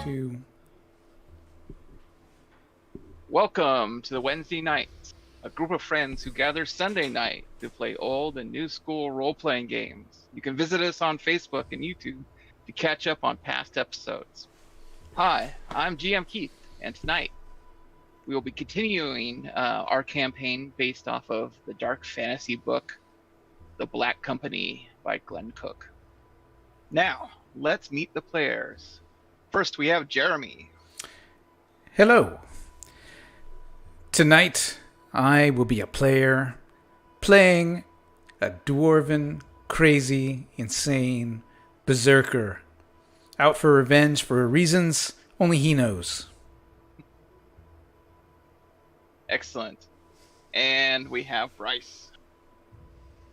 2. Welcome to the Wednesday Nights, a group of friends who gather Sunday night to play old and new school role-playing games. You can visit us on Facebook and YouTube to catch up on past episodes. Hi, I'm GM Keith, and tonight we will be continuing our campaign based off of the dark fantasy book, The Black Company by Glen. Now, let's meet the players. First, we have Jeremy. Hello. Tonight, I will be a player playing a dwarven, crazy, insane berserker out for revenge for reasons only he knows. Excellent. And we have Bryce.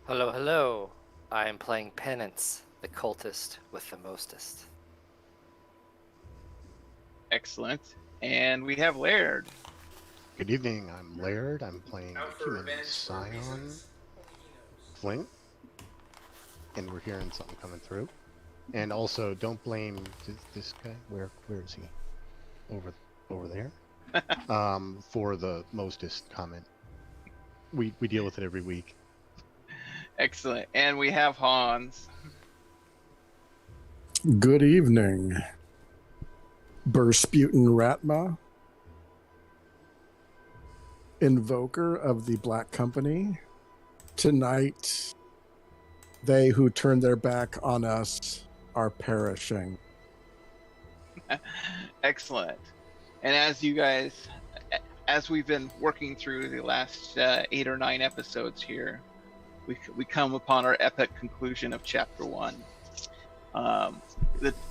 Hello, hello. I am playing Penance, the cultist with the mostest. Excellent. And we have Laird. Good evening, I'm Laird. I'm playing the human scion Flint. And we're hearing something coming through. And also, don't blame this guy. Where is he? Over there? For the mostest comment. We deal with it every week. Excellent. And we have Hans. Good evening, Bursputin Ratma, invoker of the Black Company. Tonight, they who turn their back on us are perishing. Excellent. And as we've been working through the last 8 or 9 episodes here, we come upon our epic conclusion of Chapter 1.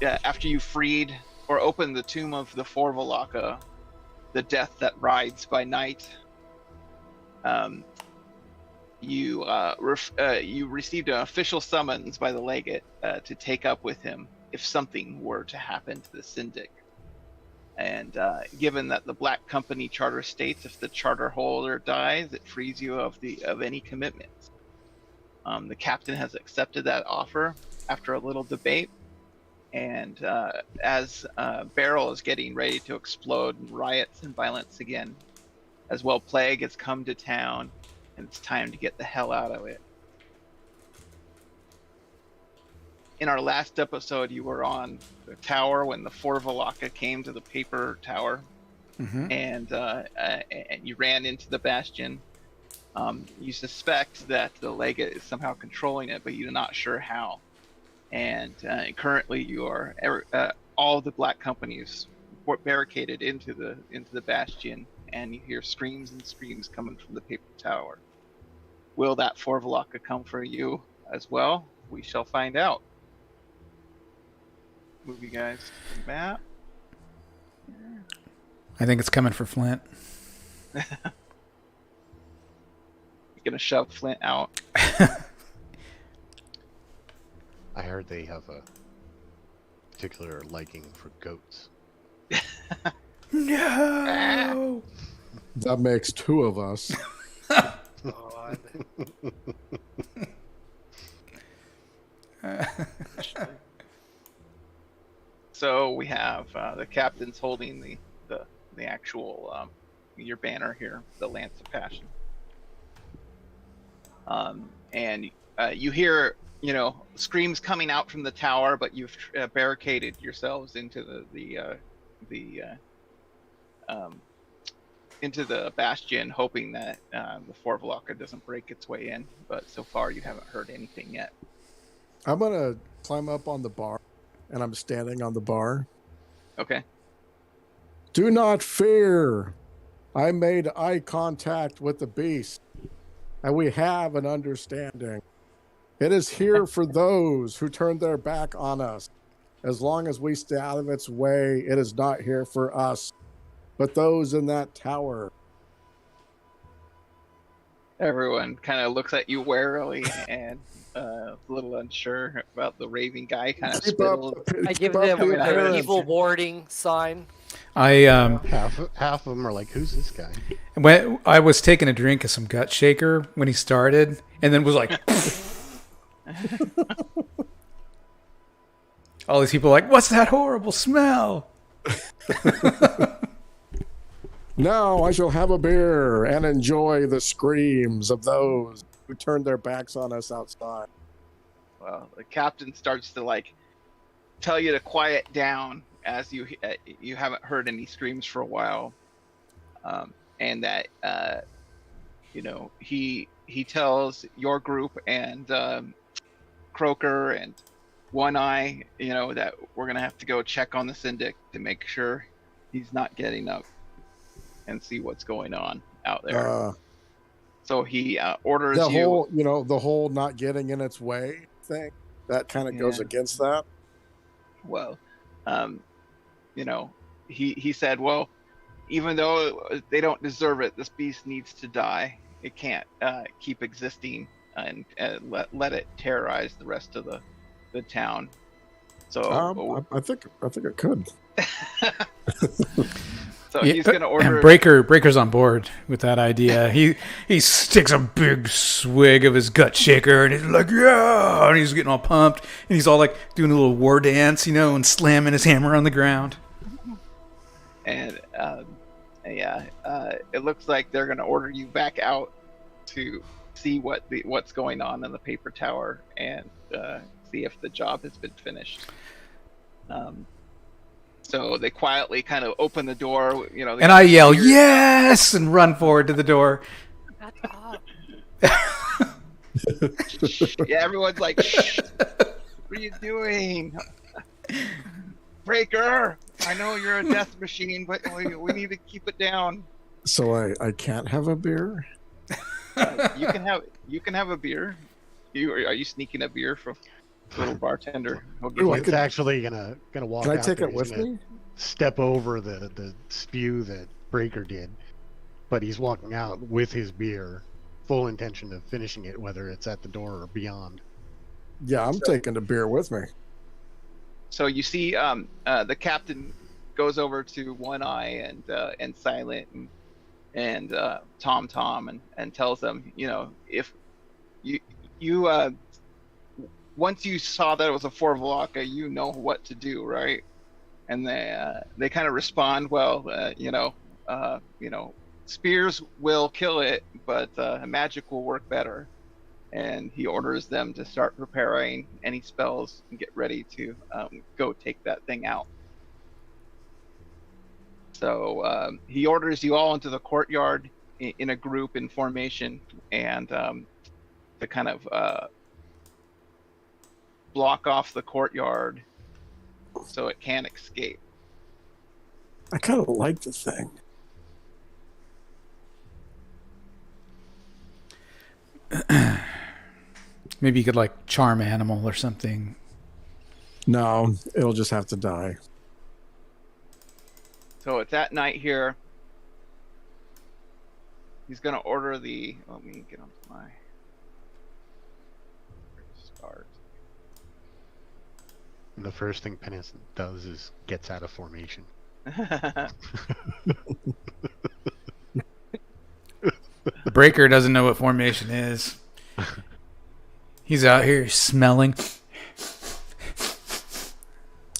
After you freed or opened the tomb of the Forvalaka, the death that rides by night, you received an official summons by the legate to take up with him if something were to happen to the Syndic. And given that the Black Company charter states if the charter holder dies, it frees you of any commitments. The captain has accepted that offer after a little debate, and as Beryl is getting ready to explode in riots and violence again, as well plague has come to town, and it's time to get the hell out of it. In our last episode, you were on the tower when the Forvalaka came to the paper tower, and you ran into the bastion. You suspect that the legate is somehow controlling it, but you're not sure how. And currently, you are all the Black Companies barricaded into the bastion, and you hear screams and screams coming from the paper tower. Will that Forvalaka come for you as well? We shall find out. Move you guys to the map. I think it's coming for Flint. You're gonna shove Flint out. I heard they have a particular liking for goats. No! That makes 2 of us. God. So we have the captain's holding the actual your banner here, the Lance of Passion. And you hear screams coming out from the tower, but you've barricaded yourselves into the bastion, hoping that the Forvalaka doesn't break its way in. But so far, you haven't heard anything yet. I'm going to climb up on the bar, and I'm standing on the bar. Okay. Do not fear. I made eye contact with the beast, and we have an understanding. It is here for those who turn their back on us. As long as we stay out of its way, it is not here for us, but those in that tower. Everyone kind of looks at you warily and a little unsure about the raving guy. Kind of spittle. I give them an evil warding sign. Half of them are like, "Who's this guy?" When I was taking a drink of some gut shaker when he started, and then was like, all these people are like, "What's that horrible smell?" Now I shall have a beer and enjoy the screams of those who turned their backs on us outside. Well, the captain starts to like tell you to quiet down as you haven't heard any screams for a while, and that he tells your group and Croaker and One Eye, that we're gonna have to go check on the Syndic to make sure he's not getting up and see what's going on out there. So he orders the you. the whole not getting in its way thing that kind of goes against that. Well, he said, well, even though they don't deserve it, this beast needs to die. It can't keep existing and let it terrorize the rest of the town. So I think it could. So he's going to order. And Breaker's on board with that idea. He sticks a big swig of his gut shaker, and he's like, yeah, and he's getting all pumped, and he's all like doing a little war dance, and slamming his hammer on the ground. And it looks like they're going to order you back out to see what's going on in the paper tower and see if the job has been finished. So they quietly kind of open the door, and I yell, yes, and run forward to the door. Yeah, everyone's like, shh, what are you doing? Breaker, I know you're a death machine, but we need to keep it down. So I can't have a beer? You can have a beer. Are you sneaking a beer from the little bartender? It's actually gonna walk. Can I out take there. it with me? Step over the spew that Breaker did, but he's walking out with his beer, full intention of finishing it, whether it's at the door or beyond. Yeah, I'm taking the beer with me. So you see, the captain goes over to One Eye and Silent and Tom and tells them, if you once you saw that it was a Forvalaka, you know what to do, right? And they kind of respond, well, spears will kill it, but magic will work better. And he orders them to start preparing any spells and get ready to go take that thing out. So he orders you all into the courtyard in a group in formation, and to kind of block off the courtyard so it can't escape. I kind of like the thing. Maybe you could charm animal or something. No, it'll just have to die. So it's at night here. He's gonna order let me get onto my start. And the first thing Penance does is gets out of formation. Breaker doesn't know what formation is. He's out here smelling.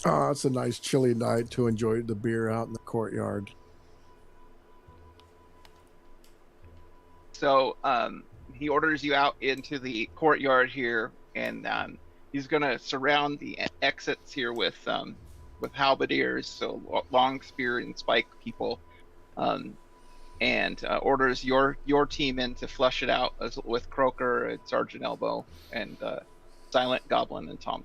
Oh, it's a nice chilly night to enjoy the beer out in the courtyard. So he orders you out into the courtyard here, and he's going to surround the exits here with halberdiers, so long spear and spike people, and orders your team in to flush it out with Croaker and Sergeant Elbow and Silent Goblin and Tom.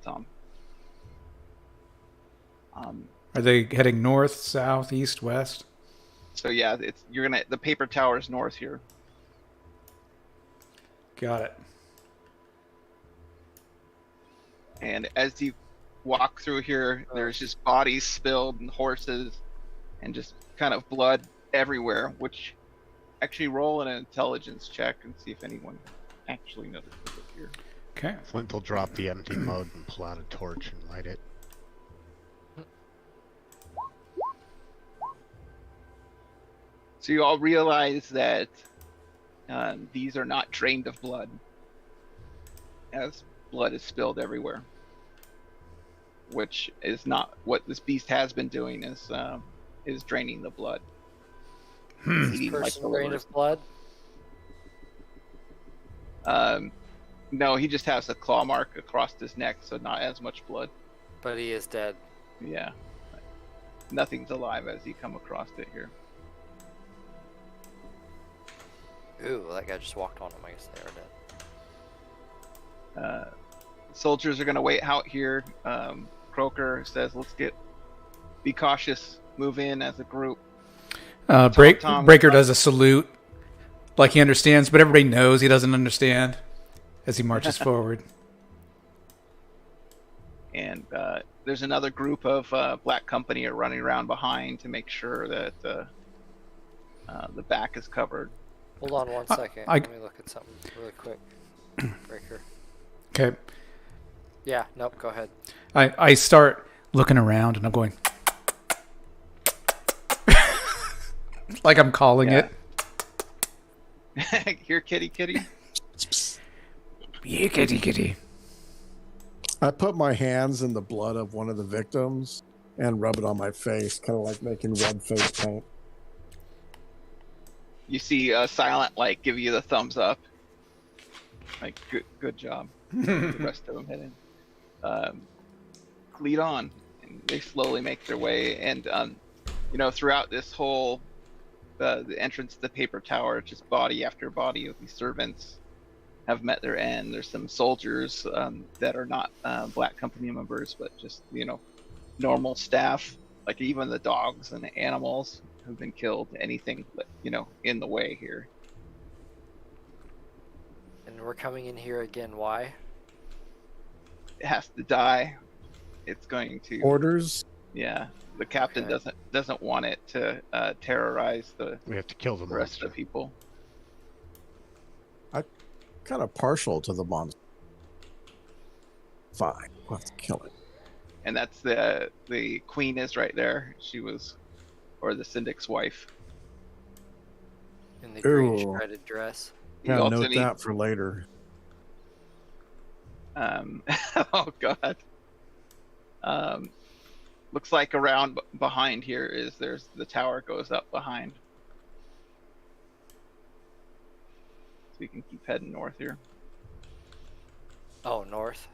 Are they heading north, south, east, west? So yeah, the paper tower's north here. Got it. And as you walk through here, there's just bodies spilled and horses and just kind of blood everywhere, which actually roll an intelligence check and see if anyone actually notices it here. Okay. Flint will drop the empty mug and pull out a torch and light it. So you all realize that these are not drained of blood, as blood is spilled everywhere, which is not what this beast has been doing. Is is draining the blood. Hmm. Eating like Person the drained livers. of blood. No, he just has a claw mark across his neck, so not as much blood. But he is dead. Yeah. Nothing's alive as you come across it here. Ooh, that guy just walked on him. I guess they are dead. Soldiers are going to wait out here. Croker says, let's be cautious, move in as a group. Tom- Breaker does a salute, like he understands, but everybody knows he doesn't understand as he marches forward. And there's another group of Black Company are running around behind to make sure that the back is covered. Hold on one second. I- Let me look at something really quick. Breaker. Okay. Yeah, nope, go ahead. I start looking around and I'm going like I'm calling Yeah. it. Here, kitty. Yeah, kitty. I put my hands in the blood of one of the victims and rub it on my face, kind of like making red face paint. You see Silent like give you the thumbs up. Like, good job. The rest of them head in. Lead on. And they slowly make their way. And, throughout this whole, the entrance to the paper tower, just body after body of these servants have met their end. There's some soldiers that are not Black Company members, but just, normal staff. Like even the dogs and the animals have been killed. Anything, in the way here. And we're coming in here again. Why? It has to die. It's going to. Orders? Yeah, the captain Okay. doesn't want it to terrorize the We have to kill the rest of monster. the people. Kind of partial to the monster. Fine, we'll have to kill it. And that's the queen is right there. She was, or the syndic's wife. In the green Ooh. shredded dress. You Yeah, also note need, that for later. oh god. Looks like around behind here there's the tower goes up behind. So we can keep heading north here. Oh, north.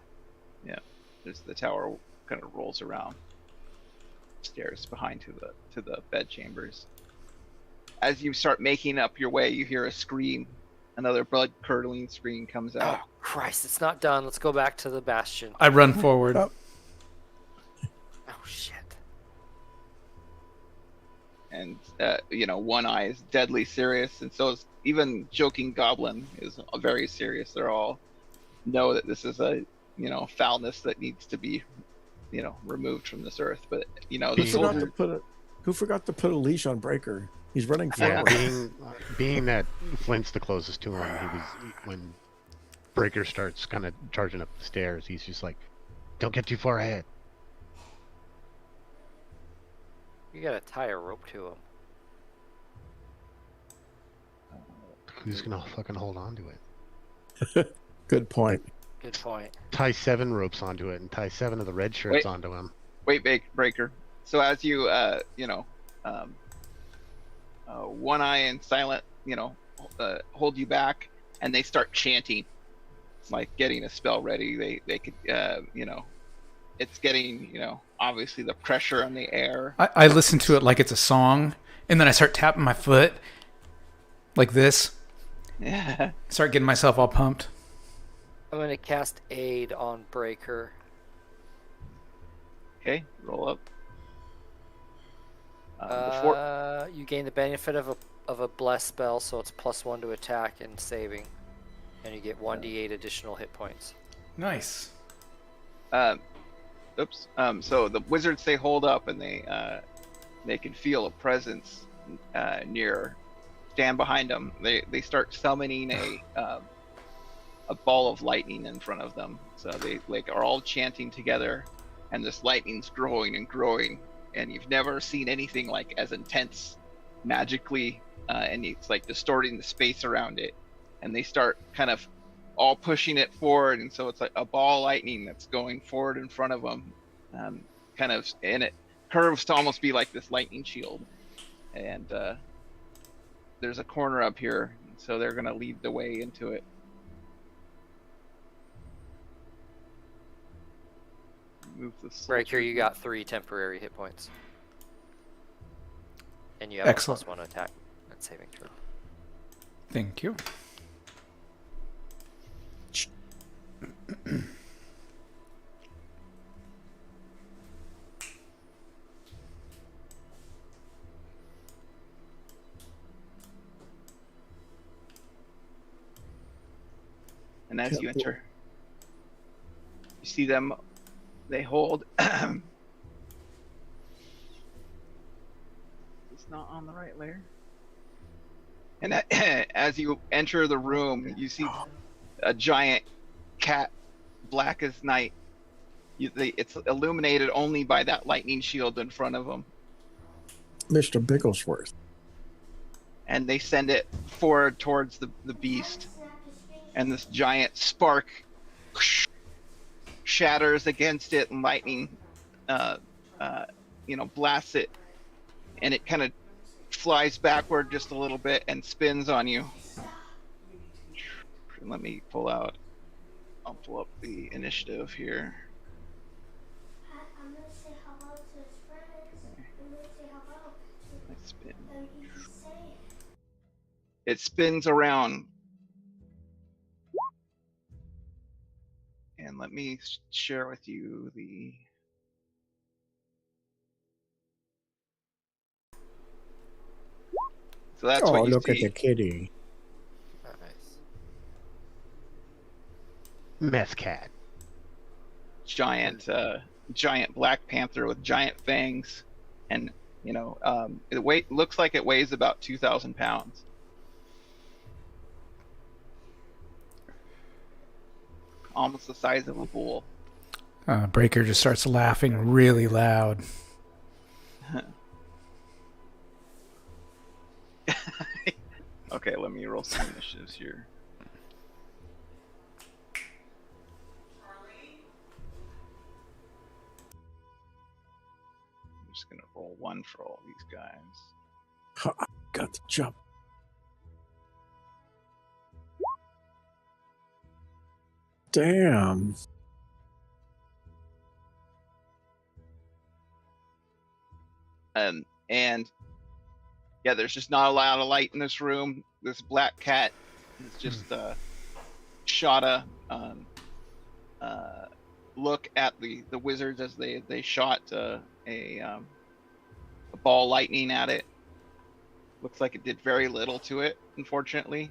There's the tower kind of rolls around stairs behind to the bed chambers. As you start making up your way, you hear a scream. Another blood curdling scream comes out. Oh, Christ, it's not done. Let's go back to the bastion. I run forward. Oh. Oh, shit. And one eye is deadly serious, and so is even joking goblin is very serious. They're all know that this is a foulness that needs to be removed from this earth. But the Who forgot to put a leash on Breaker? He's running Yeah, forward. being that Flint's the closest to him, when Breaker starts kind of charging up the stairs, he's just like, "Don't get too far ahead." You gotta tie a rope to him. Who's gonna fucking hold on to it? Good point. Good point. Tie 7 ropes onto it and tie 7 of the red shirts Wait. onto him. Wait, Breaker. So as you one eye and Silent hold you back, and they start chanting. It's like getting a spell ready. They could it's getting obviously the pressure on the air. I listen to it like it's a song, and then I start tapping my foot like this. Yeah. Start getting myself all pumped. I'm gonna cast Aid on Breaker. Okay, roll up. You gain the benefit of a bless spell, so it's +1 to attack and saving, and you get 1d8 additional hit points. Nice. Oops. So the wizards say hold up, and they can feel a presence near. Stand behind them. They start summoning a ball of lightning in front of them. So they are all chanting together, and this lightning's growing and growing, and you've never seen anything like as intense magically, and it's like distorting the space around it. And they start kind of all pushing it forward, and so it's like a ball of lightning that's going forward in front of them, kind of in it. curves to almost be like this lightning shield, and there's a corner up here, so they're gonna lead the way into it. Move this Breaker, you got 3 temporary hit points. And you have Excellent. a +1 attack and saving throw. Thank you. And as you enter, you see them, they hold. It's not on the right layer. And as you enter the room, you see a giant cat, black as night. It's illuminated only by that lightning shield in front of them. Mr. Bigglesworth. And they send it forward towards the beast. And this giant spark shatters against it, and lightning, blasts it, and it kind of flies backward just a little bit and spins on you. Let me pull up the initiative here. I'm gonna say hello to his friends. I'm gonna say hello. Let's spin. He's saying. It spins around. And let me share with you the. So that's what you look see. at the kitty. Nice. Meth cat. Giant black panther with giant fangs, and it looks like it weighs about 2,000 pounds. Almost the size of a bull. Breaker just starts laughing really loud. Okay, let me roll some initiatives here. I'm just gonna roll 1 for all these guys. Got the jump. Damn. And yeah, there's just not a lot of light in this room. This black cat is just shot a look at the wizards as they shot a ball lightning at it. Looks like it did very little to it, unfortunately.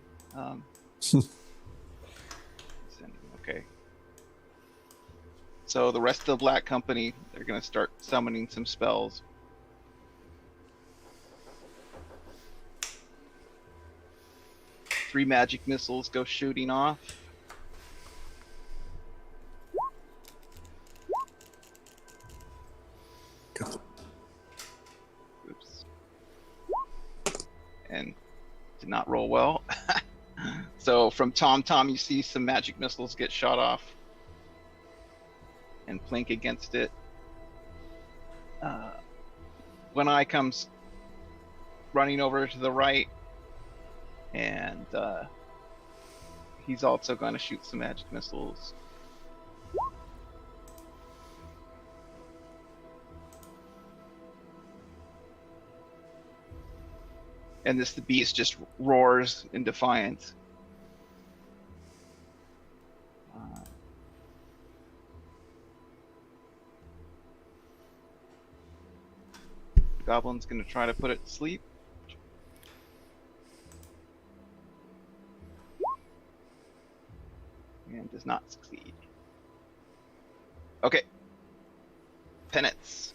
Okay. So the rest of the Black Company, they're going to start summoning some spells. Three magic missiles go shooting off. Oops. And did not roll well. So from Tom, you see some magic missiles get shot off and plink against it. One Eye comes running over to the right, and he's also going to shoot some magic missiles. And the beast just roars in defiance. Goblin's going to try to put it to sleep. And does not succeed. Okay. Penance.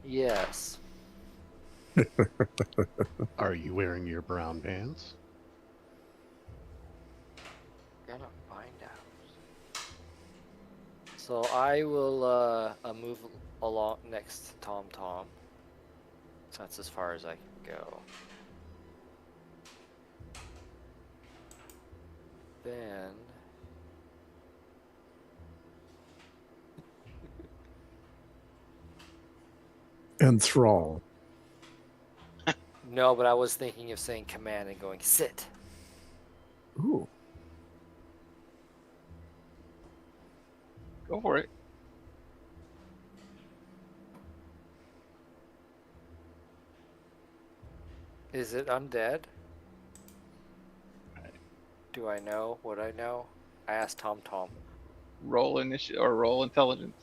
Yes. Are you wearing your brown pants? Gonna find out. So I will move along next to Tom. So that's as far as I can go. Then Enthrall. no, but I was thinking of saying command and going sit. Ooh. Go for it. Is it undead? Do I know what I know? I asked Tom Tom. Roll initiative or roll intelligence.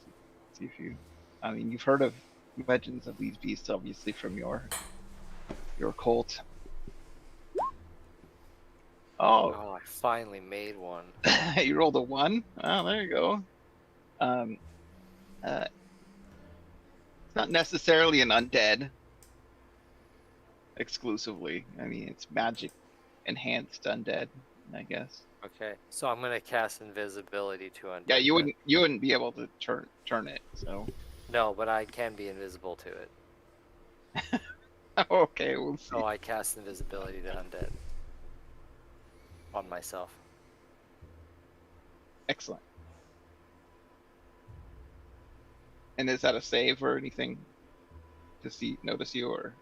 See if you. I mean, you've heard of legends of these beasts, obviously, from your cult. Oh, Oh, I finally made one. you rolled a 1. Oh, there you go. Um, it's not necessarily an undead exclusively. I mean, it's magic enhanced undead, I guess. Okay, so I'm gonna cast invisibility to undead. Yeah, you then. wouldn't be able to turn it. So No, but I can be invisible to it. okay, we'll see. So I cast invisibility to undead on myself. Excellent. And is that a save or anything to notice you or?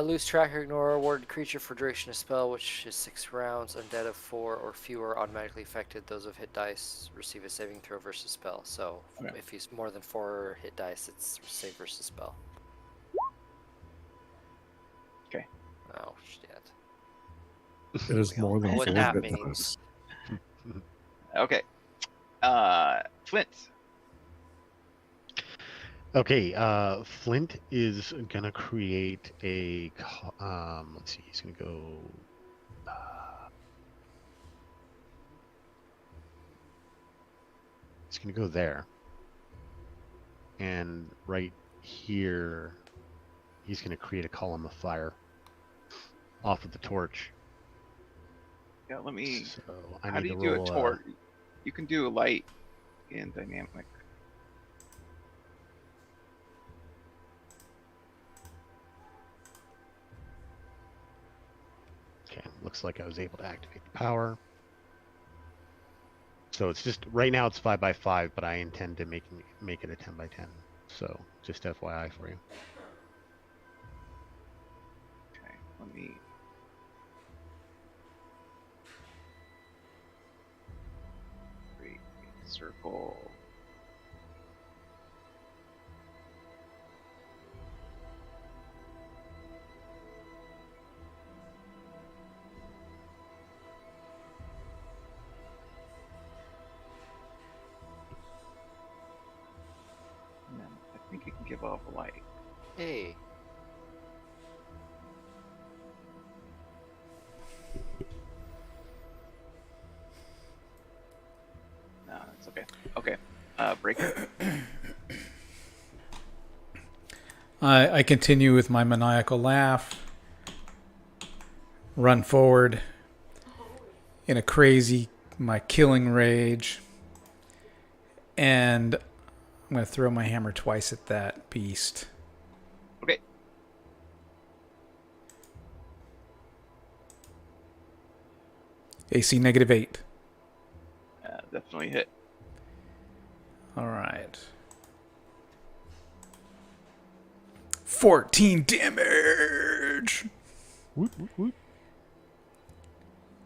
Lose track or ignore a warded creature for duration of spell, which is 6 rounds. Undead of 4 or fewer automatically affected. Those of hit dice receive a saving throw versus spell. So Okay. if he's more than 4 hit dice, it's save versus spell. Okay. Oh shit. It is more than What 4 that hit means. dice. Okay. Flint. Okay, Flint is gonna create a. Let's see, he's gonna go. He's gonna go there, and right here, he's gonna create a column of fire off of the torch. Yeah, let me. So I How need do to you do roll a torch? You can do a light and dynamic. Okay, looks like I was able to activate the power. So it's just right now it's 5x5, but I intend to make it a 10x10. So just FYI for you. Okay, let me. Create a circle. And then I think you can give off a light. Hey. No, that's okay. Okay. Break it. I continue with my maniacal laugh, run forward in a crazy, my killing rage, and I'm going to throw my hammer twice at that beast. Okay. AC -8. Definitely hit. All right. 14 damage. Whoop, whoop, whoop.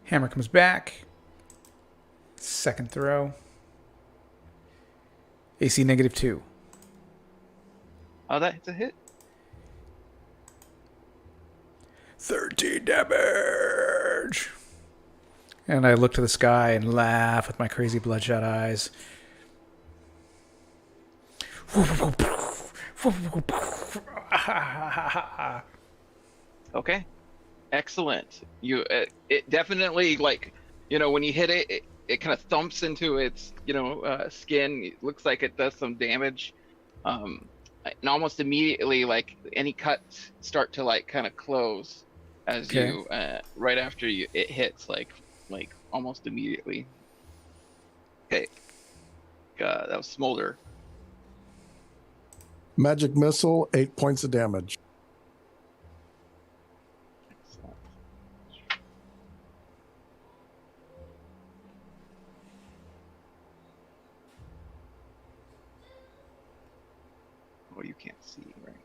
Hammer comes back. Second throw. AC -2. Oh, that hits a hit. 13 damage. And I look to the sky and laugh with my crazy bloodshot eyes. Okay. Excellent. You it definitely like when you hit it, it kind of thumps into its skin. It looks like it does some damage, and almost immediately like any cuts start to like kind of close as Okay. you right after it hits like almost immediately. Okay. That was Smolder. Magic missile, 8 points of damage. Excellent. can't see, right?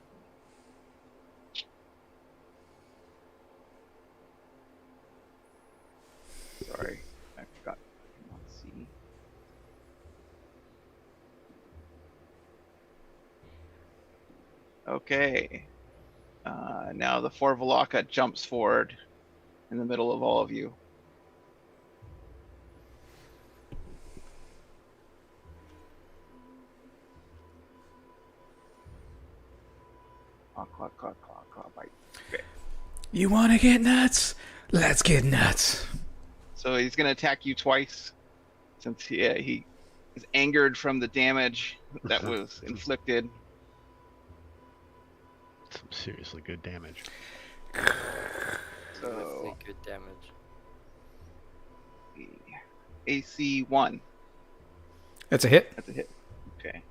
Sorry, I forgot. I cannot see. Okay. Now the Forvalaka jumps forward in the middle of all of you. Claw, claw, claw, claw, bite. Okay. You want to get nuts? Let's get nuts. So he's going to attack you twice since he is angered from the damage that was inflicted. Some seriously good damage. So Really good damage. AC 1. That's a hit. That's a hit. Okay.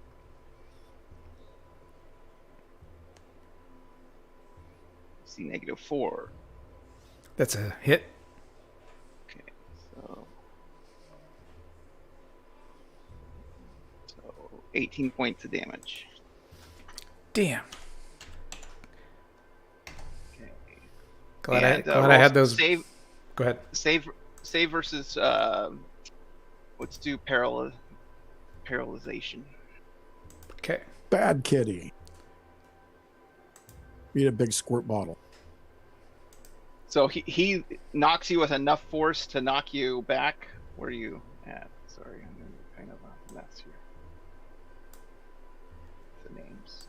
AC -4. That's a hit. Okay. So 18 points of damage. Damn. Okay. Glad And, I roll had those. Save Go ahead. save versus let's do paralyzation. Okay. Bad kitty. Eat a big squirt bottle. So he knocks you with enough force to knock you back. Where are you at? Sorry, I'm in kind of a mess here. The names.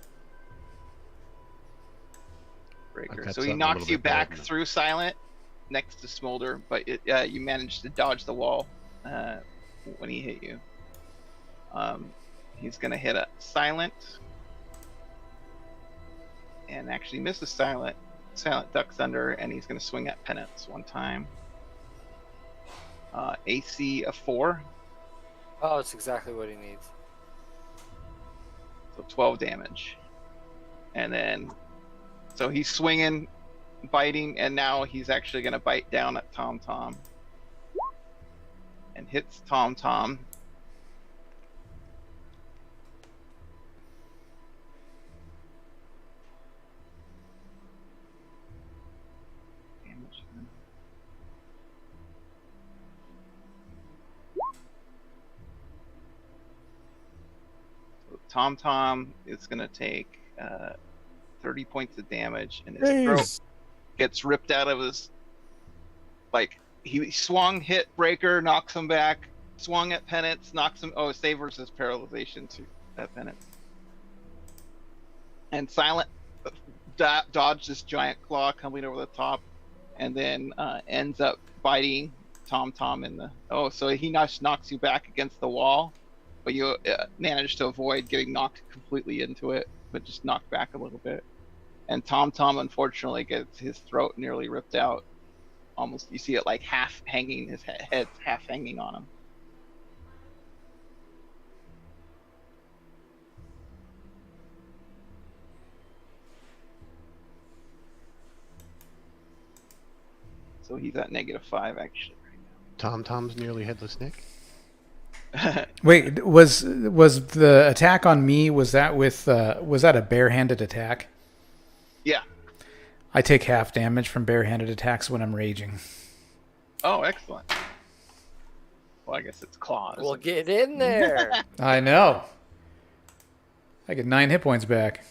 Breaker. So he knocks you back through Silent next to Smolder, but you managed to dodge the wall when he hit you. He's going to hit a Silent and actually misses Silent. Silent ducks under, and he's going to swing at Penance one time. AC of 4. Oh, it's exactly what he needs. So 12 damage. And then, so he's swinging, biting, and now he's actually going to bite down at Tom Tom. And hits Tom Tom. Tom Tom is going to take 30 points of damage, and his throat gets ripped out of his. Like, he swung, hit Breaker, knocks him back, swung at Penance, knocks him. Oh, save versus paralyzation to that Penance. And Silent dodged this giant claw coming over the top, and then ends up biting Tom Tom in the. Oh, so he knocks you back against the wall. But you managed to avoid getting knocked completely into it, but just knocked back a little bit. And Tom Tom, unfortunately, gets his throat nearly ripped out. Almost, you see it like half hanging, his head's half hanging on him. So he's at -5, actually. Tom Tom's nearly headless Nick. Wait, was the attack on me? Was that a barehanded attack? Yeah. I take half damage from barehanded attacks when I'm raging. Oh, excellent. Well, I guess it's claws. Well, get in there. I know. I get 9 hit points back.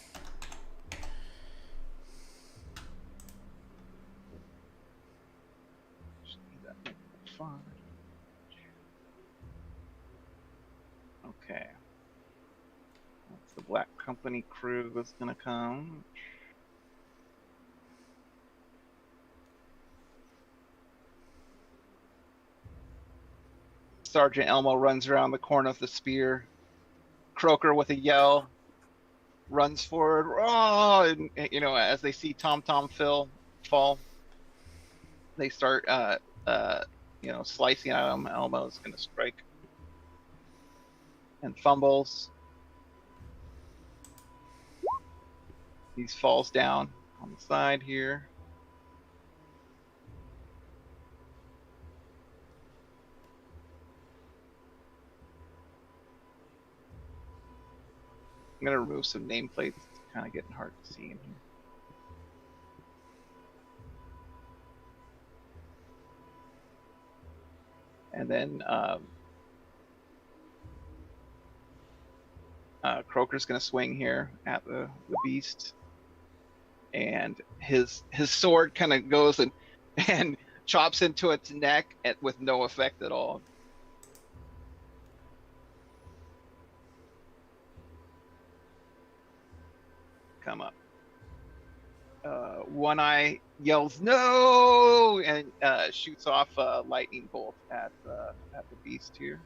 Okay. That's the Black Company crew that's gonna come. Sergeant Elmo runs around the corner of the spear. Croaker, with a yell, runs forward. Oh, and as they see Tom Tom fall, they start slicing at him. Elmo's gonna strike and fumbles. He falls down on the side here. I'm gonna remove some nameplates. It's kind of getting hard to see in here. And then Croaker's going to swing here at the beast, and his sword kind of goes and chops into its neck with no effect at all. Come up. One Eye yells no and shoots off a lightning bolt at the beast here.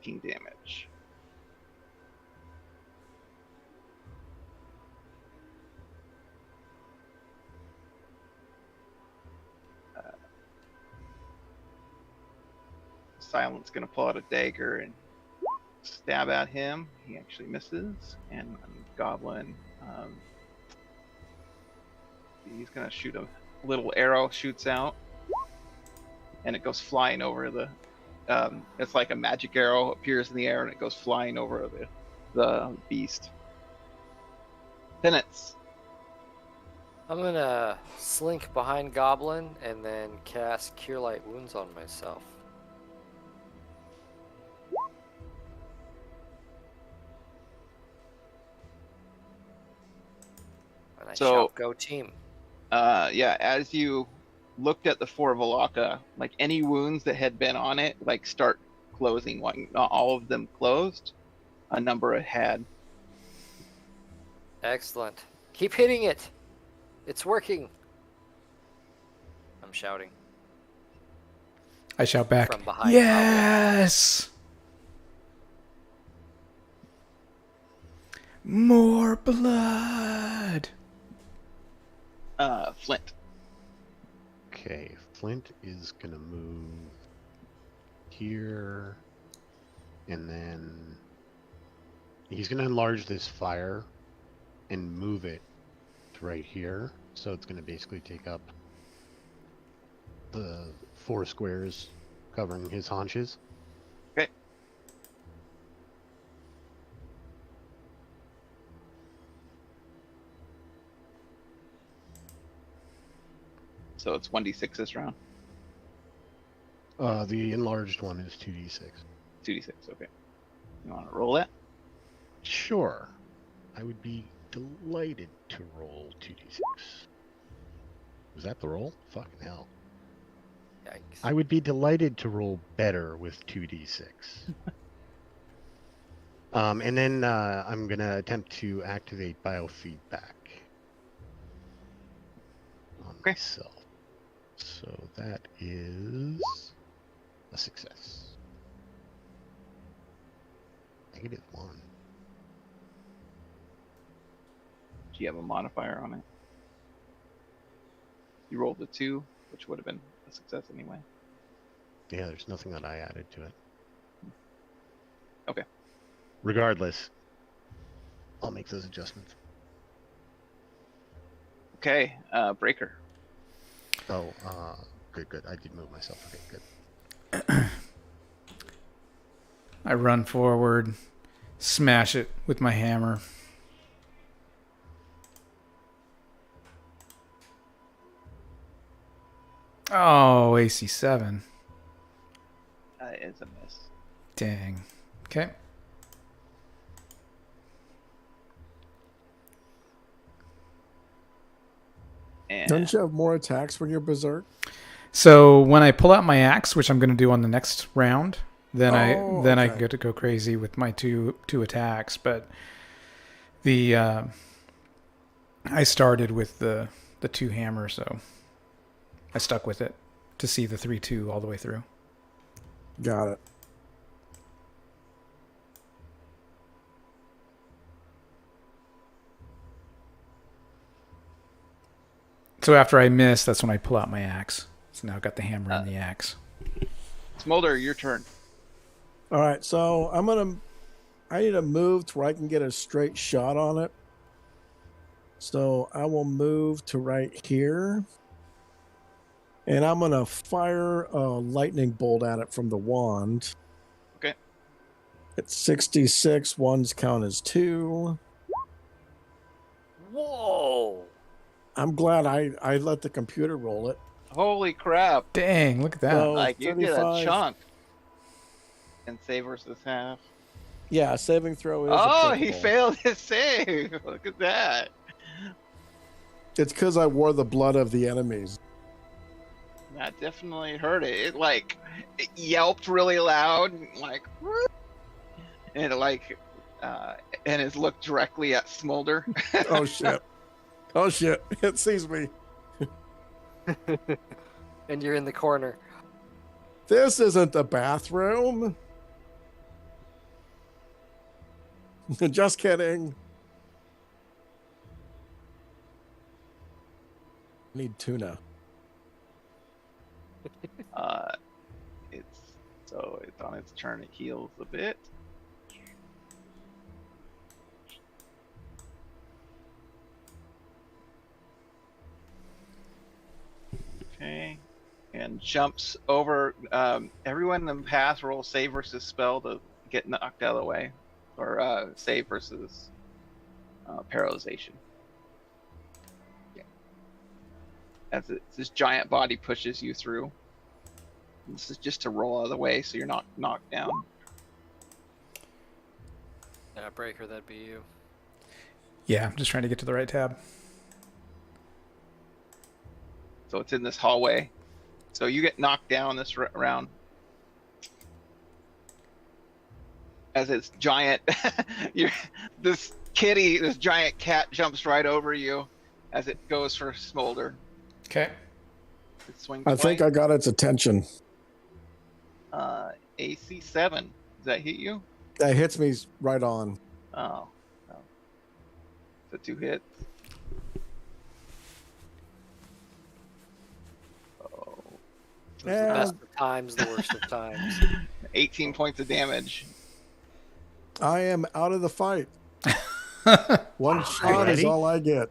15 damage. Silent's gonna pull out a dagger and stab at him. He actually misses, and Goblin, he's gonna shoot a little arrow, shoots out, and it goes flying over the. It's like a magic arrow appears in the air, and it goes flying over the beast. Penance. I'm gonna slink behind Goblin and then cast Cure Light Wounds on myself. And I So- shout, "Go team!" Yeah, as you looked at the four Valaka, like any wounds that had been on it, like start closing. Not all of them closed. A number had. Excellent. Keep hitting it. It's working. I'm shouting I shout back. from behind. Yes! More blood! Flint. Okay, Flint is gonna move here, and then he's gonna enlarge this fire and move it to right here. So it's gonna basically take up the 4 squares covering his haunches. Okay. So it's 1d6 this round. The enlarged one is 2d6. 2d6. Okay. You want to roll that? Sure. I would be delighted to roll 2d6. Was that the roll? Fucking hell. Yikes. I would be delighted to roll better with 2d6. And then I'm going to attempt to activate biofeedback on Okay. myself. So that is a success. -1. Do you have a modifier on it? You rolled a 2, which would have been a success anyway. Yeah, there's nothing that I added to it. Okay. Regardless, I'll make those adjustments. Okay, Breaker. Oh, good. I did move myself. Okay, good. I run forward, smash it with my hammer. Oh, AC 7. Is a miss. Dang. Okay. And Don't you have more attacks when you're berserk? So when I pull out my axe, which I'm going to do on the next round, then I okay. get to go crazy with my two attacks. But the I started with the 2 hammer, so I stuck with it to see the 3-2 all the way through. Got it. So after I miss, that's when I pull out my axe. So now I've got the hammer and the axe. Smolder, your turn. All right, so I need to move to where I can get a straight shot on it. So I will move to right here. And I'm gonna fire a lightning bolt at it from the wand. Okay. It's 66. Ones count as 2. Whoa! I'm glad I let the computer roll it. Holy crap! Dang, look at that. So Like you get a 35. chunk. And save versus half. Yeah, saving throw is Oh, applicable. he failed his save. Look at that. It's because I wore the blood of the enemies. That definitely hurt it. It yelped really loud, like, and and it looked directly at Smolder. Oh shit. Oh shit. It sees me. And you're in the corner. This isn't a bathroom. Just kidding. Need tuna. It's on its turn. It heals a bit. Okay, and jumps over. Everyone in the path roll save versus spell to get knocked out of the way, or save versus paralyzation. Yeah. As this giant body pushes you through. This is just to roll out of the way so you're not knocked down. Yeah, Breaker, that'd be you. Yeah, I'm just trying to get to the right tab. So it's in this hallway. So you get knocked down this round. As it's giant, this giant cat jumps right over you as it goes for Smolder. Okay. It swings I think I got its attention. AC 7. Does that hit you? That hits me right on. Oh. No. So 2 hits. Oh. The Yeah. best of times, the worst of times. 18 points of damage. I am out of the fight. One shot is ready? all I get.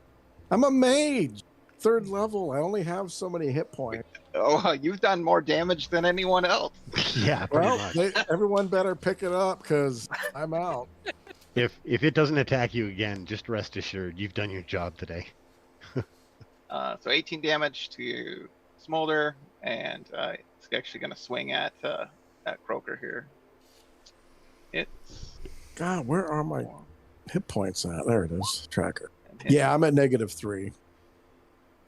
I'm a mage. 3rd level. I only have so many hit points. Oh, you've done more damage than anyone else. Yeah, pretty Well, much. everyone better pick it up because I'm out. If it doesn't attack you again, just rest assured you've done your job today. So 18 damage to Smolder, and it's actually going to swing at Croaker here. It's God, where are my hit points at? There it is. Tracker. and hit. Yeah, I'm at -3.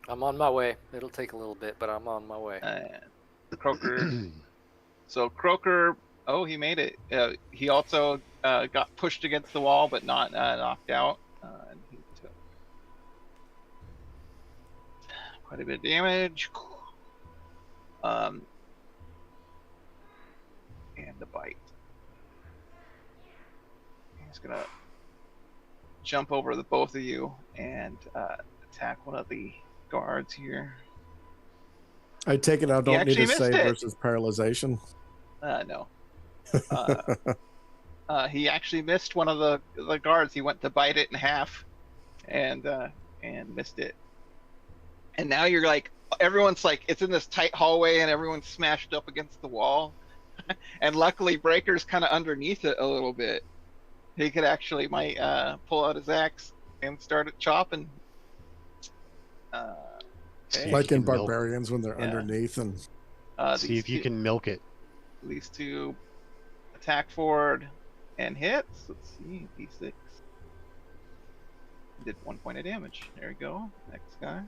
I'm on my way. It'll take a little bit, but I'm on my way. Croaker. So Croaker, he made it. He also got pushed against the wall, but not knocked out. And he took quite a bit of damage. And the bite. He's gonna jump over the both of you and attack one of the guards here. I take it I don't need actually to missed save it. versus paralyzation. No. He actually missed one of the guards. He went to bite it in half, and missed it. And now you're like, everyone's like, it's in this tight hallway, and everyone's smashed up against the wall. And luckily, Breaker's kind of underneath it a little bit. He could actually might pull out his axe and start it chopping. Okay. Like in You can milk- Barbarians when they're Yeah. underneath and See These if you two- can milk it. These two attack forward and hits. Let's see, D6. Did 1 point of damage. There we go. Next guy.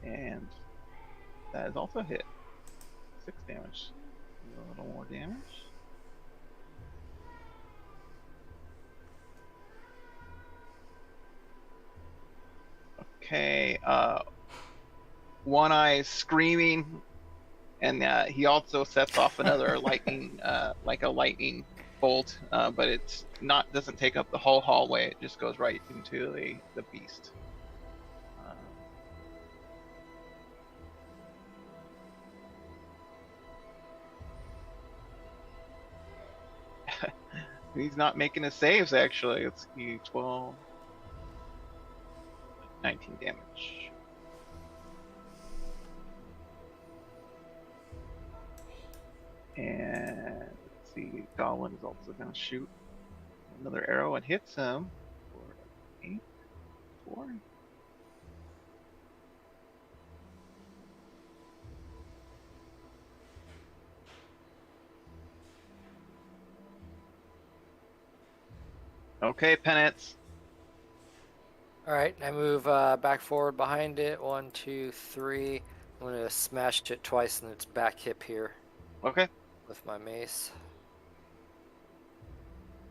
And that is also hit. 6 damage. A little more damage. Okay, One Eye screaming, and he also sets off another lightning, like a lightning bolt, but it's doesn't take up the whole hallway. It just goes right into the beast. He's not making his saves actually. It's 12, 19 damage. And let's see, Goblin is also going to shoot another arrow and hits him for 8, 4. Okay, Penance. All right, I move back forward behind it. 1, 2, 3. I'm gonna smash it twice in its back hip here Okay. with my mace.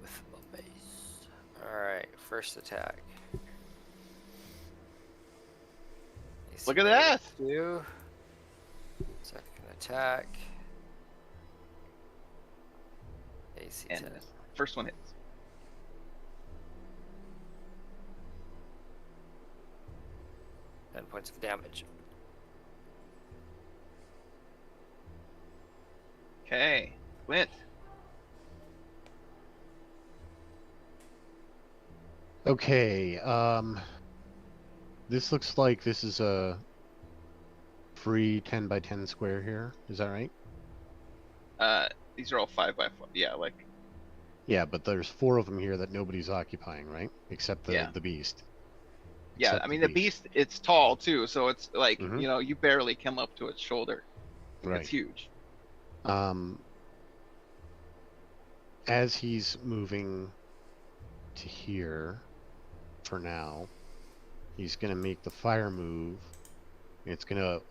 With my mace. All right, first attack. Look at that. 2. Second attack. AC And 10. first one hits. Points of damage. Okay, Clint. Okay, this looks like this is a free 10 by 10 square here. Is that right? These are all 5 by 4. Yeah, like. Yeah, but there's 4 of them here that nobody's occupying, right? Except the beast. Yeah, Except I mean the beast. It's tall too, so it's like Mhm. you barely come up to its shoulder. Right. It's huge. As he's moving to here, for now, he's gonna make the fire move. It's gonna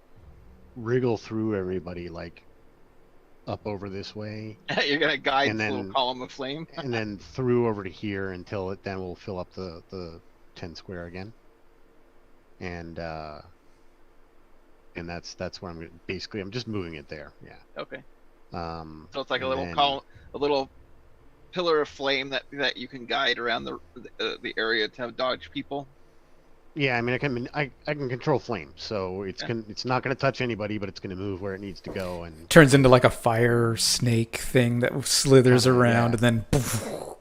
wriggle through everybody, like up over this way, You're gonna guide And this little then- column of flame. and then through over to here until it then will fill up the 10 square again. And that's where I'm just moving it there. Yeah. Okay. So So it's like a little column, a little pillar of flame that you can guide around the area to dodge people. Yeah, I mean, I can control flame, so it's not gonna touch anybody, but it's gonna move where it needs to go, and Turns into like a fire snake thing that slithers Kinda, around yeah. and then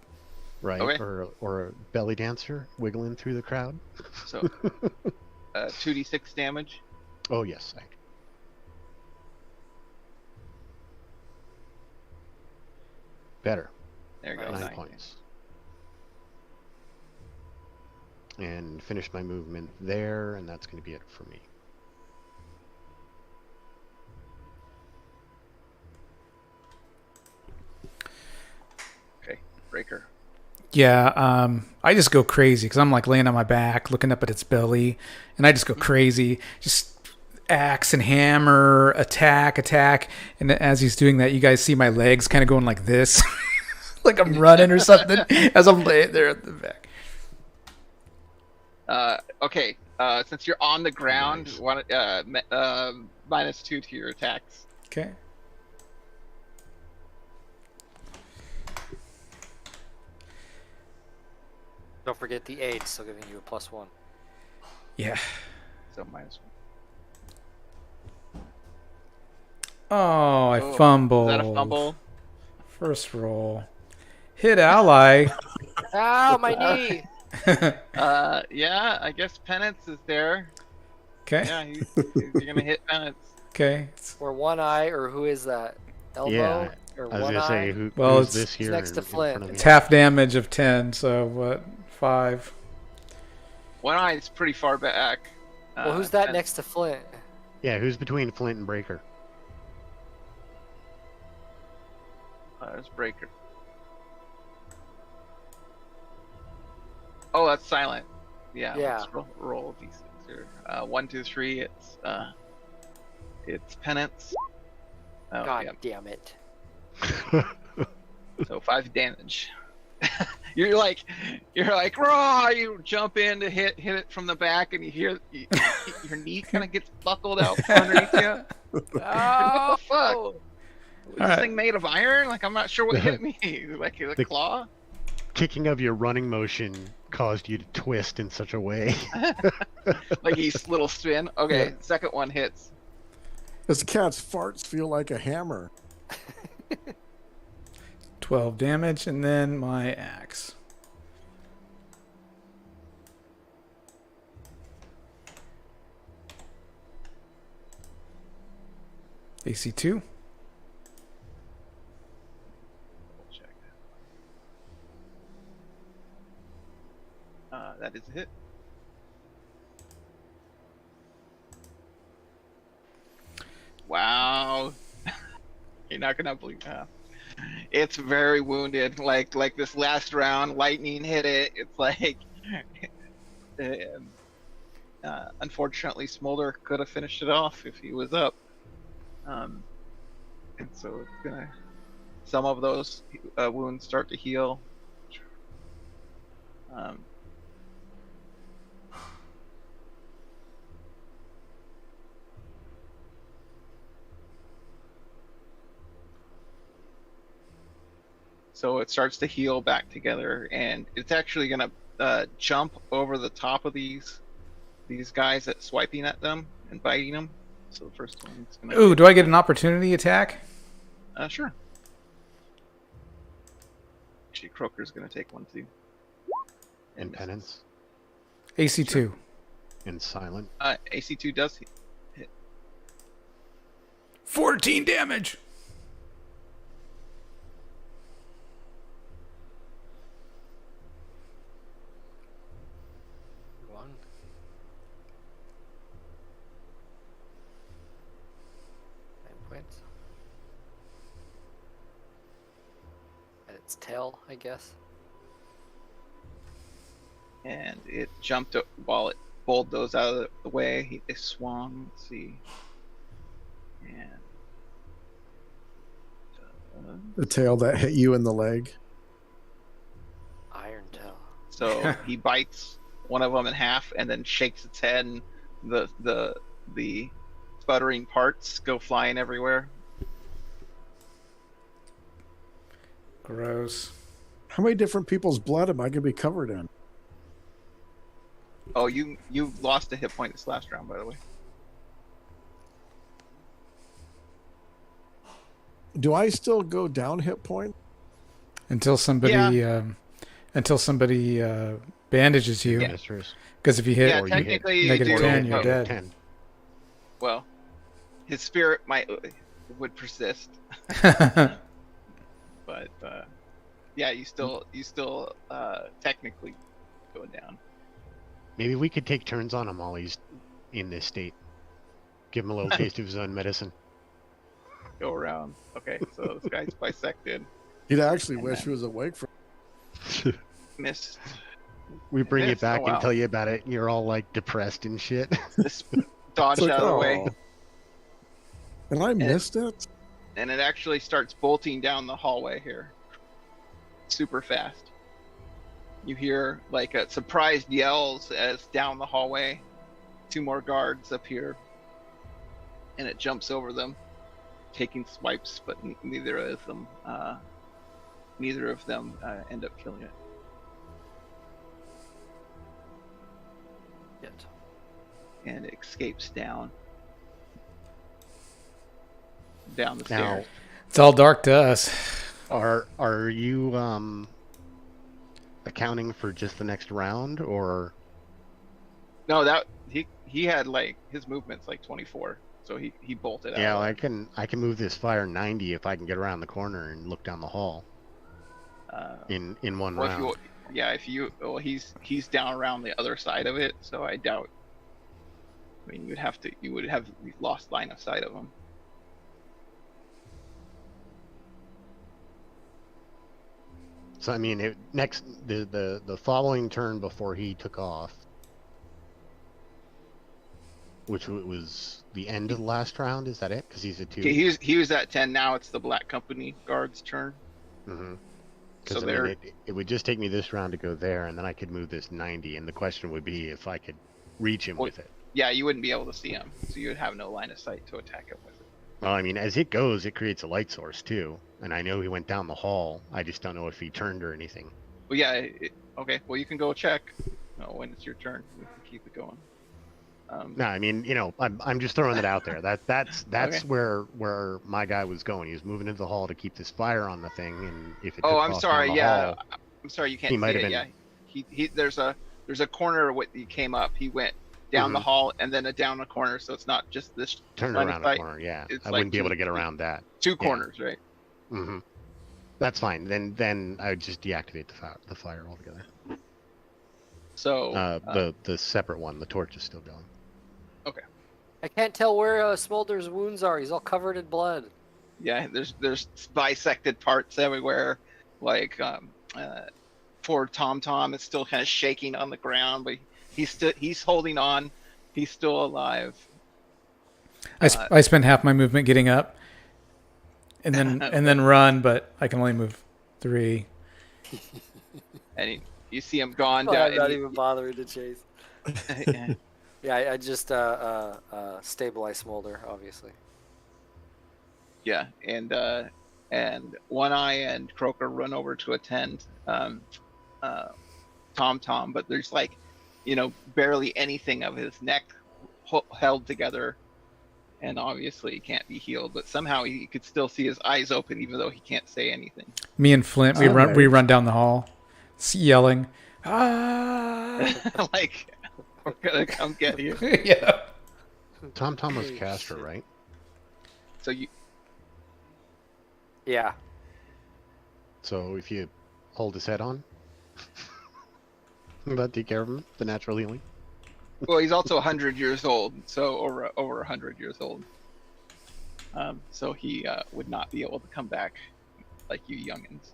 right, Okay. or a belly dancer wiggling through the crowd. So 2d6 damage. Oh yes, better. There you go. 9 9. points. And finish my movement there, and that's going to be it for me. Okay, Breaker. Yeah, I just go crazy because I'm like laying on my back, looking up at its belly, and I just go crazy. Just axe and hammer, attack. And as he's doing that, you guys see my legs kind of going like this, like I'm running or something as I'm laying there at the back. Okay, since you're on the ground, Nice. -2 to your attacks. Okay. Don't forget the aid, still giving you a +1. Yeah. So -1. Oh, I Oh, fumbled. Is that a fumble? First roll. Hit ally. Ow, my knee! Yeah, I guess Penance is there. Okay. Yeah, you're gonna hit Penance. Okay. Or one eye, or who is that? Elbow? Yeah, Or I was one gonna say, eye? who's it's- this here next to in Flint. front of me? It's half damage of 10, so what? 5. One eye is pretty far back. Well, who's that Penance. next to Flint? Yeah, who's between Flint and Breaker? There's Breaker. Oh, that's silent. Yeah. Yeah. Let's roll d6 here. 1, 2, 3. It's Penance. Oh, God yeah. damn it. So 5 damage. you're like, raw! You jump in to hit it from the back, and you hear your knee kind of gets buckled out from underneath you. Oh, What the fuck? Was this Alright. thing made of iron? Like, I'm not sure what hit me. Like a The- claw? Kicking of your running motion caused you to twist in such a way. Like he's little spin. Okay, Yeah. second one hits. This cat's farts feel like a hammer. 12 damage, and then my axe. AC 2. That is a hit. Wow. You're not gonna believe that. It's very wounded. Like this last round, lightning hit it. It's like, unfortunately, Smolder could have finished it off if he was up. And so it's gonna. Some of those wounds start to heal. So it starts to heal back together, and it's actually gonna jump over the top of these guys that's swiping at them and biting them. So the first one's gonna. Ooh, do I get an opportunity attack? Sure. Actually, Croaker's gonna take one too. And penance. AC2. And silent. AC2 does hit. 14 damage. One. Points. And its tail, I guess. And it jumped up while it bowled those out of the way. It swung. Let's see. And The tail that hit you in the leg. Iron tail. so he bites one of them in half and then shakes its head, and the sputtering parts go flying everywhere. Gross. How many different people's blood am I going to be covered in? Oh, you lost a hit point this last round, by the way. Do I still go down hit point? Until somebody bandages you. Yeah. Ministers. Because if you hit Yeah, or you technically you negative do. 10, you're but- dead. 10. Well, his spirit would persist, but yeah, you still technically go down. Maybe we could take turns on him while he's in this state. Give him a little taste of his own medicine. Go around. Okay, so this guy's bisected. You'd actually And wish then- he was awake for. Missed. We bring you Yes, back oh, and wow. tell you about it, and you're all like depressed and shit. This dodged It's like, out of the way, oh. And I missed it? and it actually starts bolting down the hallway here, super fast. You hear like a surprised yells as down the hallway, 2 more guards appear, and it jumps over them, taking swipes, but neither of them end up killing it. Yet. And it escapes down the Now, stairs. It's all dark to us. are you accounting for just the next round, or No, that he had like his movement's like 24, so he bolted out. yeah, I can move this fire 90 if I can get around the corner and look down the hall in one Well, round. he's down around the other side of it, so I doubt. I mean, you would have lost line of sight of him. So I mean, the following turn before he took off, which was the end of the last round, is that it? Because he's a 2. Okay, he was at 10. Now it's the Black Company guard's turn. Mm-hmm. So Because I mean, it would just take me this round to go there, and then I could move this 90. And the question would be if I could reach him Well, with it. Yeah, you wouldn't be able to see him, so you would have no line of sight to attack him with it. Well, I mean, as it goes, it creates a light source too, and I know he went down the hall. I just don't know if he turned or anything. Well, yeah. Okay. Well, you can go check. When it's your turn, we can keep it going. No, I mean, I'm just throwing it out there. That's Okay. where my guy was going. He was moving into the hall to keep this fire on the thing, and if it. Oh, took I'm off sorry. down the Yeah, hall, I'm sorry. You can't He see might it. have Yeah, been- there's a corner what he came up. He went down the Mhm. hall and then down a corner, so it's not just this turn line of around the sight. corner. Yeah, It's I like wouldn't be able two- to get around that. 2 corners, right? Hmm. That's fine. Then I would just deactivate the fire altogether. So The separate one, the torch is still going. I can't tell where Smolder's wounds are. He's all covered in blood. yeah, there's bisected parts everywhere. Like poor Tom Tom is still kind of shaking on the ground, but he's holding on. He's still alive. I spend half my movement getting up, and then run, but I can only move 3. And you see him gone Oh, down. I'm not even bothering to chase. Yeah. Yeah, I just stabilize Smolder, obviously. Yeah, and One Eye and Croaker run over to attend Tom Tom, but there's like, barely anything of his neck held together, and obviously he can't be healed. But somehow he could still see his eyes open, even though he can't say anything. Me and Flint, we run down the hall, yelling, "Ah!" Like, we're gonna come get you. Yeah. Tom was caster, right? So you. Yeah. So if you hold his head on, will that take care of him? The natural healing. Well, he's also 100 years old, so over 100 years old. So he would not be able to come back like you youngins.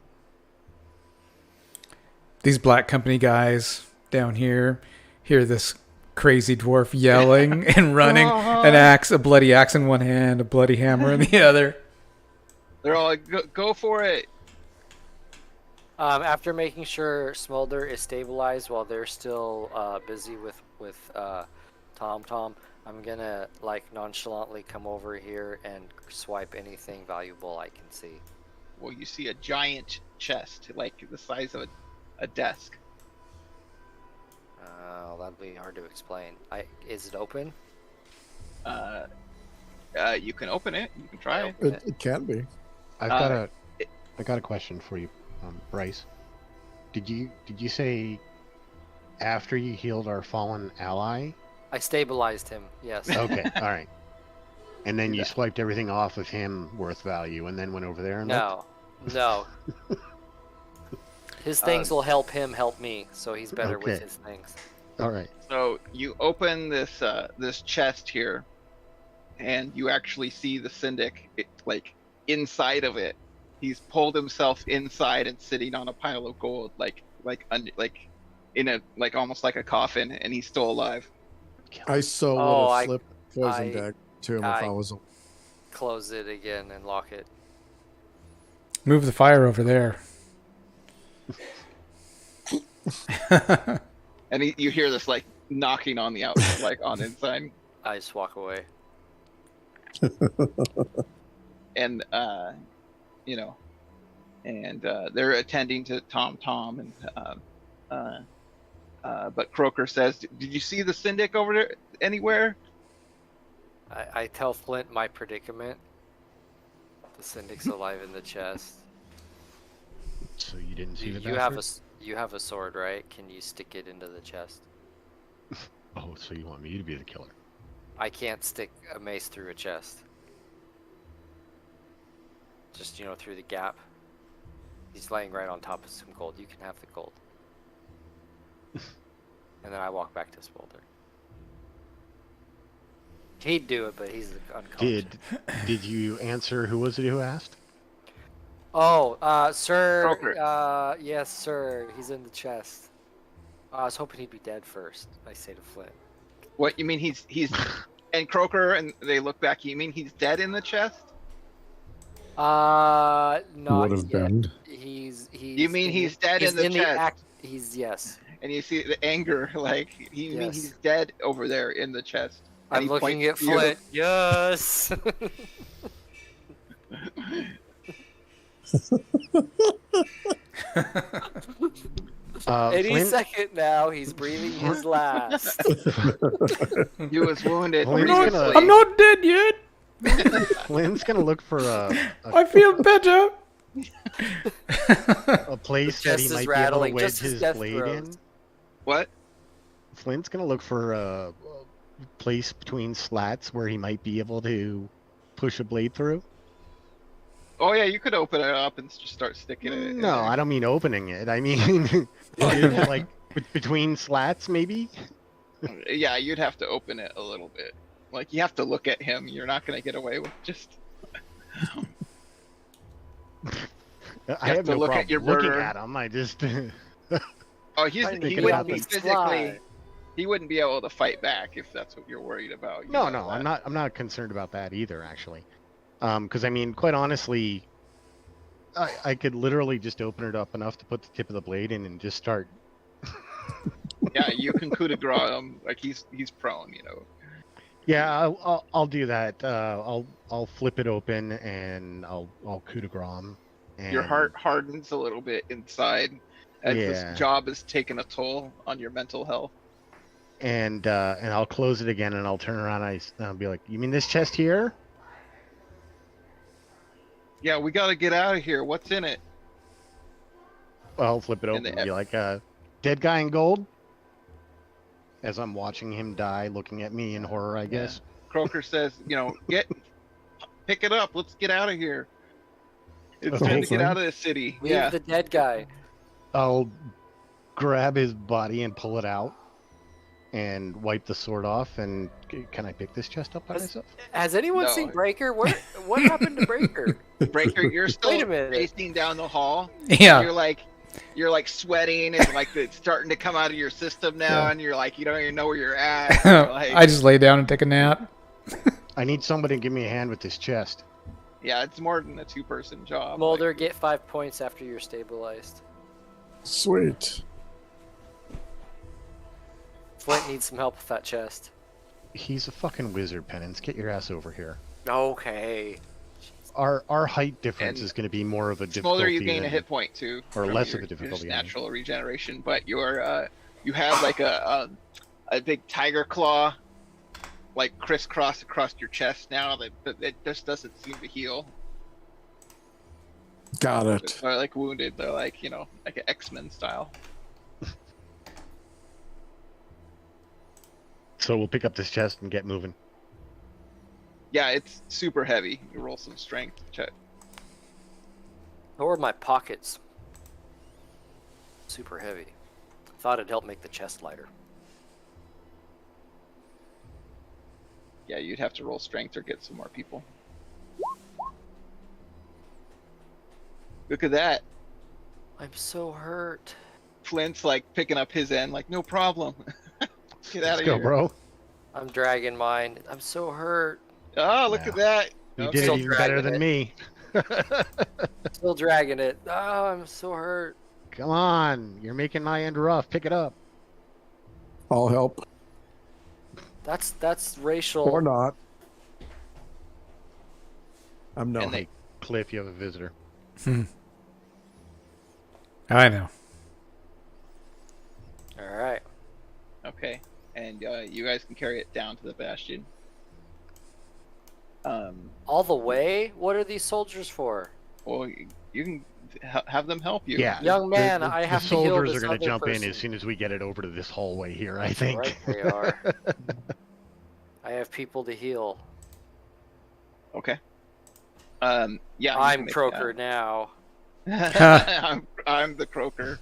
These Black Company guys down here hear this crazy dwarf yelling and running, a bloody axe in one hand, a bloody hammer in the other. They're all like, go for it. After making sure Smolder is stabilized while they're still busy with Tom Tom, I'm gonna like nonchalantly come over here and swipe anything valuable I can see. Well, you see a giant chest, like the size of a desk. That'd be hard to explain. Is it open? You can open it. You can try it. It can be. I got a question for you, Bryce. Did you say after you healed our fallen ally? I stabilized him. Yes. Okay, all right. And then you swiped everything off of him worth value, and then went over there and looked? No. His things will help him help me, so he's better with his things. All right. So you open this chest here, and you actually see the Syndic, like inside of it. He's pulled himself inside and sitting on a pile of gold, like in a almost like a coffin, and he's still alive. I would have flipped poison deck to him if I was. Close it again and lock it. Move the fire over there. And you hear this like knocking on the outside, like on inside. I just walk away. And they're attending to Tom and but Croaker says, "Did you see the Syndic over there anywhere?" I tell Flint my predicament. The Syndic's alive in the chest. So you didn't see the You have a sword, right? Can you stick it into the chest? Oh, so you want me to be the killer? I can't stick a mace through a chest. Just, through the gap. He's laying right on top of some gold. You can have the gold. And then I walk back to Smolder. He'd do it, but he's unconscious. Did you answer? Who was it who asked? Oh, sir. Croaker. Yes, sir. He's in the chest. I was hoping he'd be dead first. I say to Flint. What you mean? He's and Croaker, and they look back. You mean he's dead in the chest? Not Would have yet. been. He's. You mean he's dead in the chest? Yes. And you see the anger, like you mean he's dead over there in the chest. And I'm looking at Flint. Yes. Any Flint, second now, he's breathing his last. He was wounded. I'm not dead yet. Flint's gonna look for I feel better. a place that he Chest is might be able to rattling, wedge just as his death blade throes. in. What? Flint's gonna look for a place between slats where he might be able to push a blade through. Oh yeah, you could open it up and just start sticking it. in No, there. I don't mean opening it. I mean like Between slats, maybe. Yeah, you'd have to open it a little bit. Like you have to look at him. You're not gonna get away with just. I have to no look at problem your looking murder. at him. I just Oh, I he think wouldn't be about the physically. slide. He wouldn't be able to fight back if that's what you're worried about. You no, know I'm that. not concerned about that either, actually. Because I mean, quite honestly, I could literally just open it up enough to put the tip of the blade in and just start. Yeah, you can coup de grace him. Like he's prone. You know. Yeah, I'll do that. I'll flip it open and I'll coup de grace him. Your And heart hardens a little bit inside as this Yeah. job has taken a toll on your mental health. and I'll close it again and I'll turn around and I'll be like, "You mean this chest here?" Yeah, we got to get out of here. What's in it? I'll flip it In open the and be like, "Dead guy in gold." As I'm watching him die, looking at me in horror, I guess. Croker says, pick it up. Let's get out of here. It's The time whole to get thing? out of this city. Leave Yeah. the dead guy. I'll grab his body and pull it out and wipe the sword off. And can I pick this chest up by myself? Has anyone No. seen Breaker? What happened to Breaker? Breaker, you're still Wait a minute. racing down the hall. Yeah. You're like sweating and like it's starting to come out of your system now, Yeah. and you're like you don't even know where you're at. You're like, I just lay down and take a nap. I need somebody to give me a hand with this chest. yeah, it's more than a two-person job. Mulder, Like, get 5 points after you're stabilized. Sweet. Flint needs some help with that chest. He's a fucking wizard, Penance. Get your ass over here. Okay. Our height difference And is going to be more of a Smolder, difficulty you gain a than- hit point too, or from less your, of a difficulty, your I mean. natural regeneration, but you have like a big tiger claw, like crisscross across your chest now that just doesn't seem to heal. Got it. They're like wounded. They're like like an X-Men style. So we'll pick up this chest and get moving. Yeah, it's super heavy. You roll some strength check. Or my pockets. Super heavy. Thought it'd help make the chest lighter. Yeah, you'd have to roll strength or get some more people. Look at that. I'm so hurt. Flint's like picking up his end, like no problem. Get out Let's of go, here, bro. I'm dragging mine. I'm so hurt. Oh, look at that. You Okay. did it Still even better dragging than it. me. Still dragging it. Oh, I'm so hurt. Come on, you're making my end rough. Pick it up. I'll help. That's racial. Or not. I'm no. And they- Hey, Cliff, you have a visitor. I know. All right. Okay, and you guys can carry it down to the bastion. All the way? What are these soldiers for? Well, you can have them help you. Yeah. Young man, The- I have the to heal soldiers this are going to other jump person. in as soon as we get it over to this hallway here, I think. Right, they are. I have people to heal. Okay. Yeah. you I'm can make Croker now. that. I'm the Croker.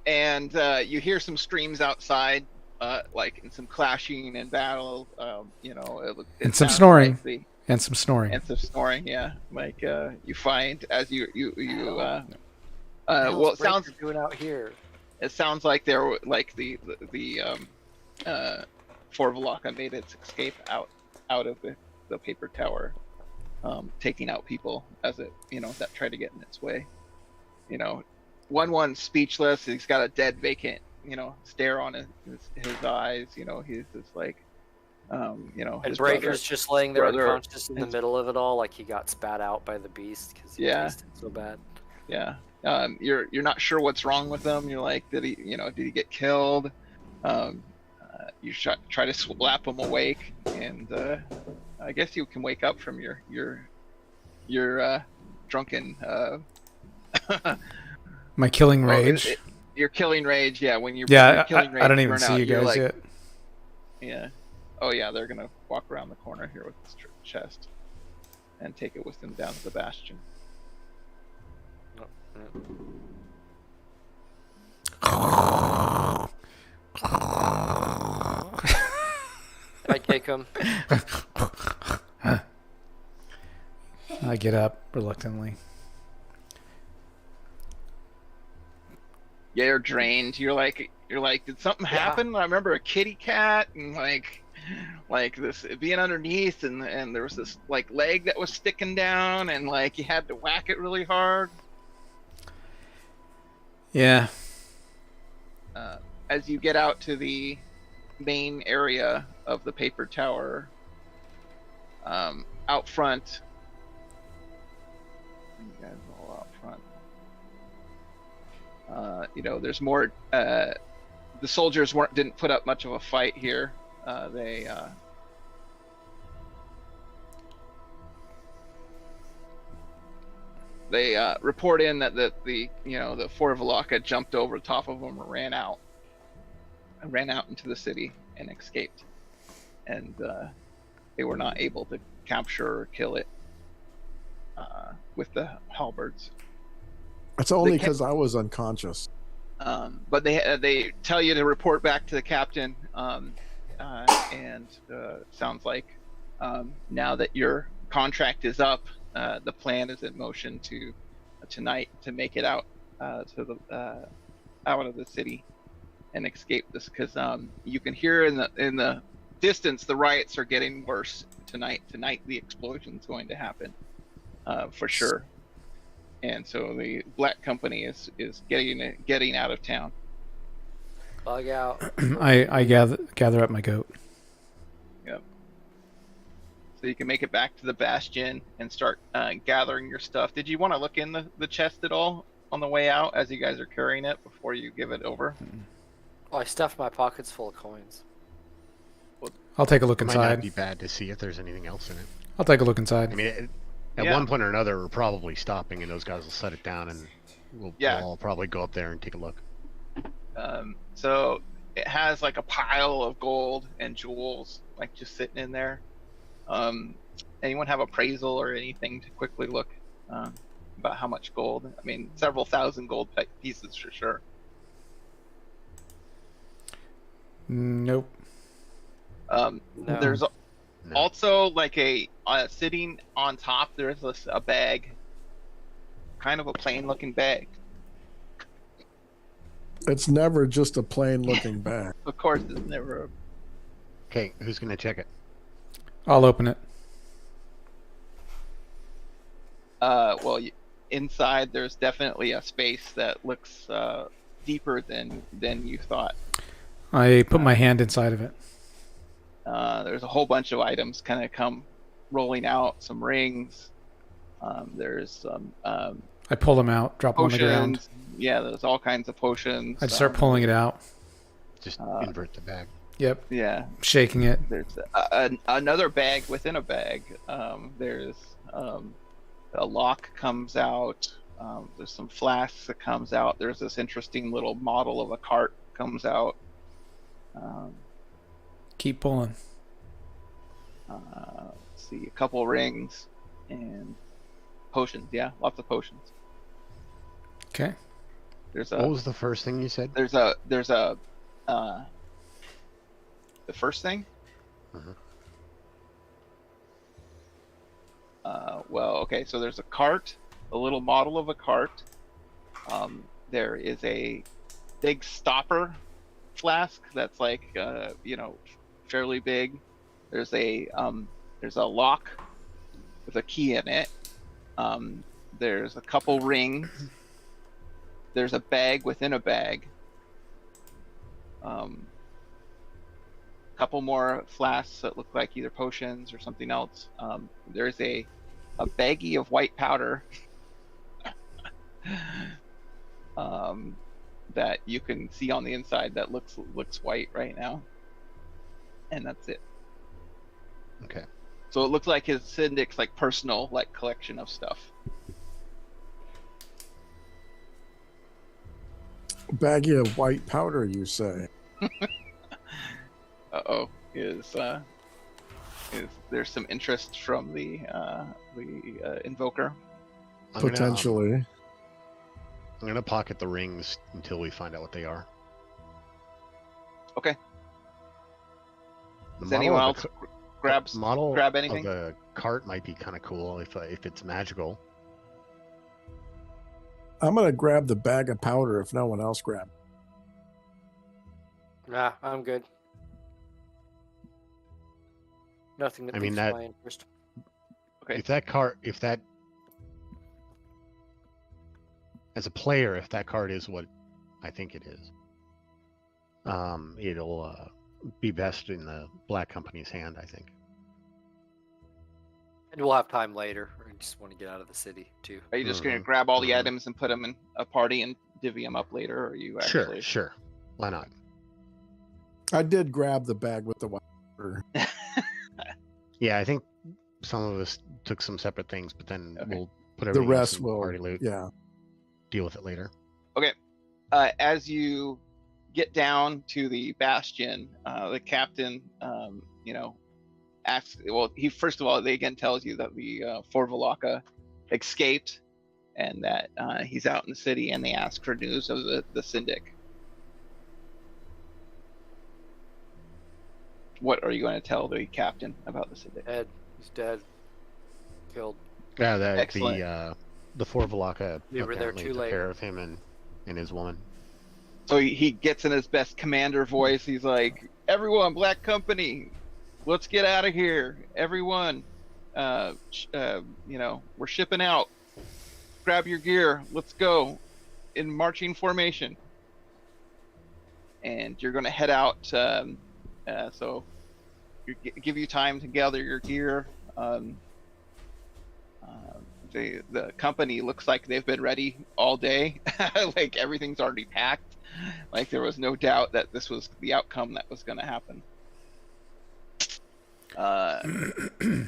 And you hear some screams outside, like and some clashing and battle. It And some sounds snoring. like the- And some snoring. and some snoring. Yeah, like you find as you What well, it sounds doing out here. like there were like the Forvalaka made its escape out of the paper tower, taking out people as it that tried to get in its way. One speechless. He's got a dead vacant stare on his eyes. He's just like And his Breaker's brother- just laying there brother- unconscious in the middle of it all, like he got spat out by the beast because he Yeah. tasted so bad. Yeah. You're not sure what's wrong with him. You're like, did he get killed? You try to slap him awake, and I guess you can wake up from your drunken. My killing rage. Your killing rage. Yeah, when you're Yeah, your killing I don't rage even burn see out, you you're guys like, yet. Yeah. Oh yeah, they're gonna walk around the corner here with this chest, and take it with them down to the bastion. Take him. I get up reluctantly. Yeah, you're drained. You're like, did something Yeah. happen? I remember a kitty cat and like this being underneath, and there was this like leg that was sticking down, and like you had to whack it really hard. Yeah. As you get out to the main area of the paper tower, out front, you guys all out front. You know, there's more. The soldiers didn't put up much of a fight here. They report in that the four Velaka jumped over the top of them and ran out into the city and escaped, and they were not able to capture or kill it with the halberds. It's only because I was unconscious. But they tell you to report back to the captain, and sounds like now that your contract is up, the plan is in motion to tonight to make it out to the out of the city and escape this, because you can hear in the distance the riots are getting worse tonight. Tonight the explosion's going to happen for sure. And so the Black Company is getting out of town. Bug out. I gather up my goat. Yep. So you can make it back to the bastion and start gathering your stuff. Did you want to look in the chest at all on the way out as you guys are carrying it before you give it over? Oh, I stuffed my pockets full of coins. I'll take a look It might not inside. be bad to see if there's anything else in it. I'll take a look inside. I mean, at one point or another, we're probably stopping, and those guys will set it down, and we'll all probably go up there and take a look. So it has like a pile of gold and jewels, like just sitting in there. Anyone have appraisal or anything to quickly look about how much gold? I mean, several thousand gold pieces for sure. Nope. No. There's also like a sitting on top. There's a bag, kind of a plain looking bag. It's never just a plain looking bag. Of course, it's never. Okay, who's going to check it? I'll open it. Well, inside there's definitely a space that looks deeper than you thought. I put my hand inside of it. There's a whole bunch of items kind of come rolling out. Some rings. There's some I pull them out, drop them on the ground. potions. Yeah, there's all kinds of potions. I start pulling it out. Just invert the bag. Yep. Yeah. Shaking it. There's another bag within a bag. There's a lock comes out. There's some flasks that comes out. There's this interesting little model of a cart comes out. Keep pulling. Let's see, a couple rings and potions. Yeah, lots of potions. Okay. There's What was the first thing you said? There's the first thing. Mhm. Well, okay, so there's a cart, a little model of a cart. There is a big stopper flask that's like fairly big. There's a lock with a key in it. There's a couple rings. There's a bag within a bag. Couple more flasks that look like either potions or something else. There's a baggie of white powder that you can see on the inside that looks white right now, and that's it. Okay. So it looks like his syndic's like personal like collection of stuff. Baggie of white powder, you say? Is there's some interest from the invoker? Potentially. I'm gonna pocket the rings until we find out what they are. Okay. The Does model anyone of else the grab of anything? the cart might be kind of cool if it's magical. I'm gonna grab the bag of powder if no one else grabs. Nah, I'm good. Nothing that I mean, piques that- my interest. Okay. If that as a player, if that card is what I think it is, it'll be best in the Black Company's hand, I think. And we'll have time later. I just want to get out of the city too. Are you just going to Mhm, grab all the mhm. items and put them in a party and divvy them up later, or are you actually? Sure. Why not? I did grab the bag with the white powder. Yeah, I think some of us took some separate things, but then Okay. we'll put The everything else rest in will. party loot. Yeah. Deal with it later. As you get down to the bastion, the captain, asks. Well, he first of all, they again tells you that the Forvalaka escaped, and that he's out in the city, and they ask for news of the Syndic. What are you going to tell the captain about the Syndic? Dead. He's dead. Killed. Yeah, Excellent. the Forvalaka We were there apparently too took late. care of him and his woman. So he gets in his best commander voice. He's like, "Everyone, Black Company, let's get out of here. Everyone, we're shipping out. Grab your gear. Let's go in marching formation." And you're going to head out. So give you time to gather your gear. The company looks like they've been ready all day. Like everything's already packed. Like there was no doubt that this was the outcome that was going to happen.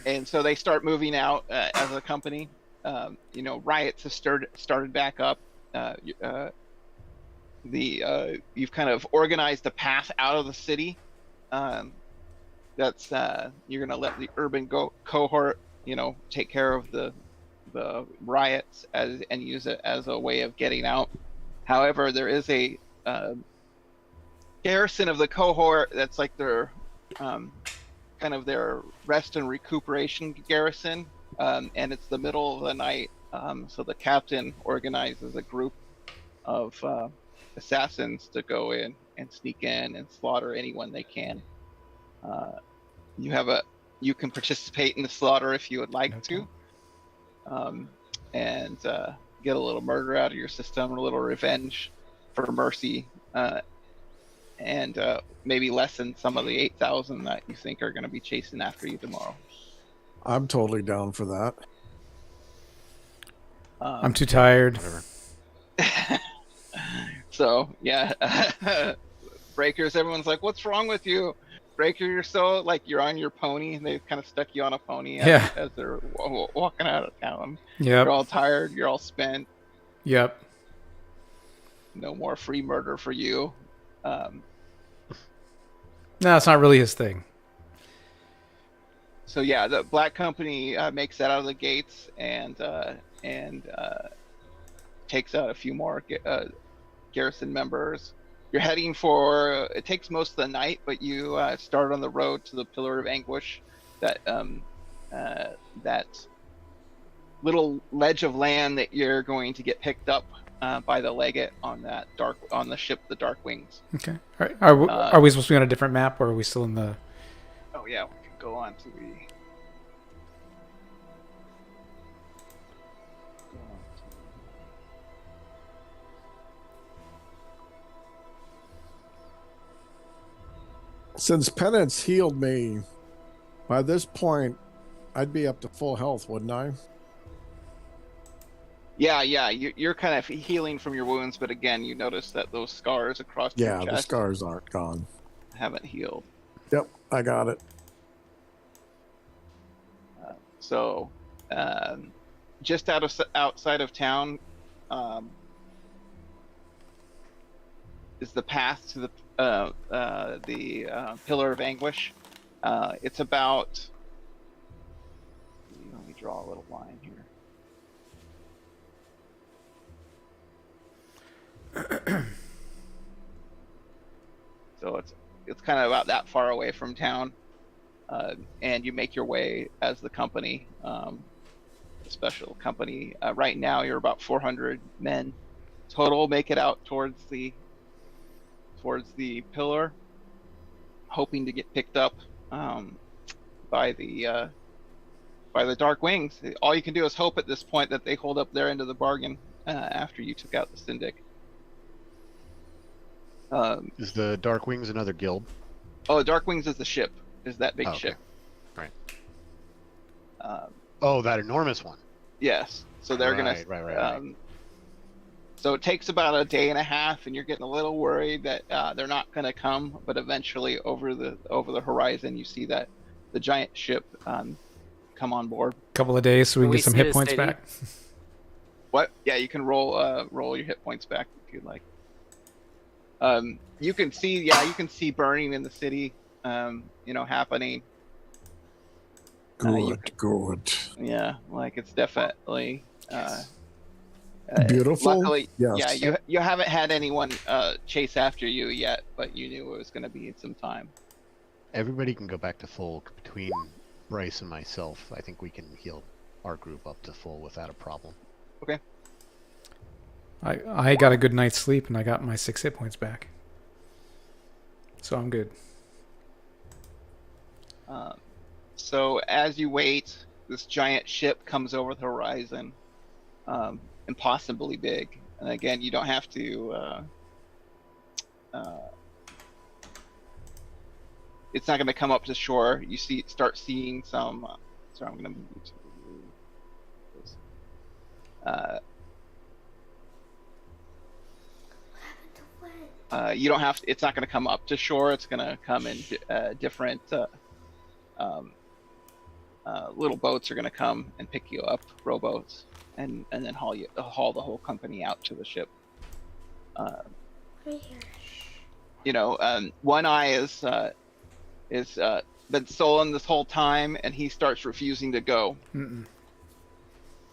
And so they start moving out as a company. Riots have started back up. You've kind of organized a path out of the city. That's you're going to let the urban cohort, take care of the riots and use it as a way of getting out. However, there is a garrison of the cohort that's like their kind of their rest and recuperation garrison, and it's the middle of the night. So the captain organizes a group of assassins to go in and sneak in and slaughter anyone they can. You can participate in the slaughter if you would like to, and get a little murder out of your system, a little revenge for mercy, and maybe lessen some of the 8,000 that you think are going to be chasing after you tomorrow. I'm totally down for that. I'm too tired. Whatever. So yeah, Breakers. Everyone's like, "What's wrong with you, Breaker? You're so like you're on your pony." And they've kind of stuck you on a pony Yeah. as they're walking out of town. Yep. You're all tired. You're all spent. Yep. No more free murder for you. No, it's not really his thing. So yeah, the Black Company makes that out of the gates and takes out a few more garrison members. You're heading for. It takes most of the night, but you start on the road to the Pillar of Anguish. That little ledge of land that you're going to get picked up by the legate on the ship, the Dark Wings. Okay. All right. Are we supposed to be on a different map, or are we still in the? Oh yeah, we can go on to the. Since penance healed me, by this point, I'd be up to full health, wouldn't I? Yeah. You're kind of healing from your wounds, but again, you notice that those scars across your Yeah, chest the scars aren't gone. haven't healed. Yep, I got it. So, just outside of town is the path to the Pillar of Anguish. It's about. Let me draw a little line here. So it's kind of about that far away from town. and you make your way as the company, special company. Right now, you're about 400 men total. Make it out towards the pillar, hoping to get picked up by the Dark Wings. All you can do is hope at this point that they hold up their end of the bargain after you took out the Syndic. Is the Dark Wings another guild? Oh, the Dark Wings is the ship. Is that big ship? Right. Oh, that enormous one. Yes. So they're Right. So it takes about a day and a half, and you're getting a little worried that they're not going to come. But eventually, over the horizon, you see that the giant ship come on board. Couple of days so we Can can we get some see hit the points stadium? back. What? Yeah, you can roll your hit points back if you'd like. You can see burning in the city, happening. Good. Yeah, like it's definitely Beautiful. luckily, Yes. yeah, you haven't had anyone chase after you yet, but you knew it was going to be some time. Everybody can go back to full. Between Bryce and myself, I think we can heal our group up to full without a problem. Okay. I got a good night's sleep and I got my 6 hit points back. So I'm good. So as you wait, this giant ship comes over the horizon, impossibly big. And again, you don't have to. It's not going to come up to shore. You start seeing some. Sorry, I'm going to move you to this. You don't have to. It's not going to come up to shore. It's going to come in different. Little boats are going to come and pick you up, rowboats, and then haul the whole company out to the ship. Right here. One Eye is been stolen this whole time, and he starts refusing to go. Mm-mm.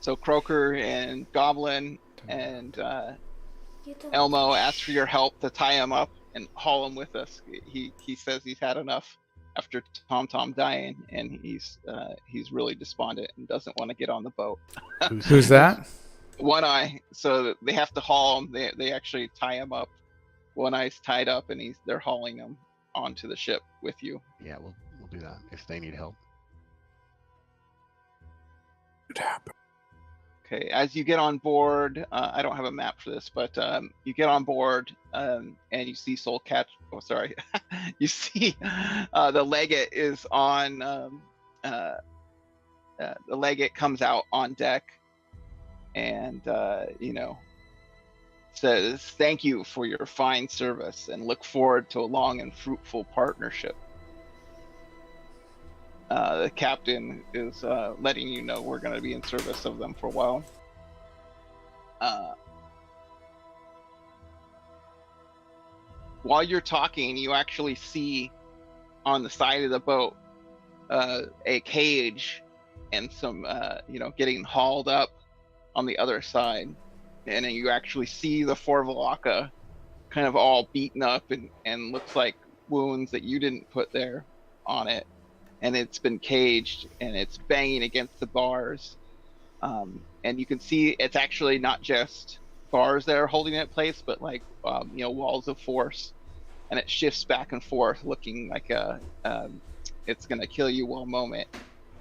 So Croaker and Goblin and You don't- Elmo ask for your help to tie him up and haul him with us. He says he's had enough after Tom dying, and he's really despondent and doesn't want to get on the boat. Who's that? One Eye. So they have to haul him. They actually tie him up. One Eye's tied up, and they're hauling him onto the ship with you. Yeah, we'll do that if they need help. It happened. Okay, as you get on board, I don't have a map for this, but you get on board and you see Soul Catch. Oh, sorry, you see the Legate is on. The Legate comes out on deck, and says, "Thank you for your fine service, and look forward to a long and fruitful partnership." The captain is letting you know we're going to be in service of them for a while. While you're talking, you actually see on the side of the boat a cage and some, getting hauled up on the other side. And then you actually see the Forvalaka kind of all beaten up and looks like wounds that you didn't put there on it. And it's been caged and it's banging against the bars. And you can see it's actually not just bars that are holding it in place, but like, walls of force. And it shifts back and forth looking like it's going to kill you one moment.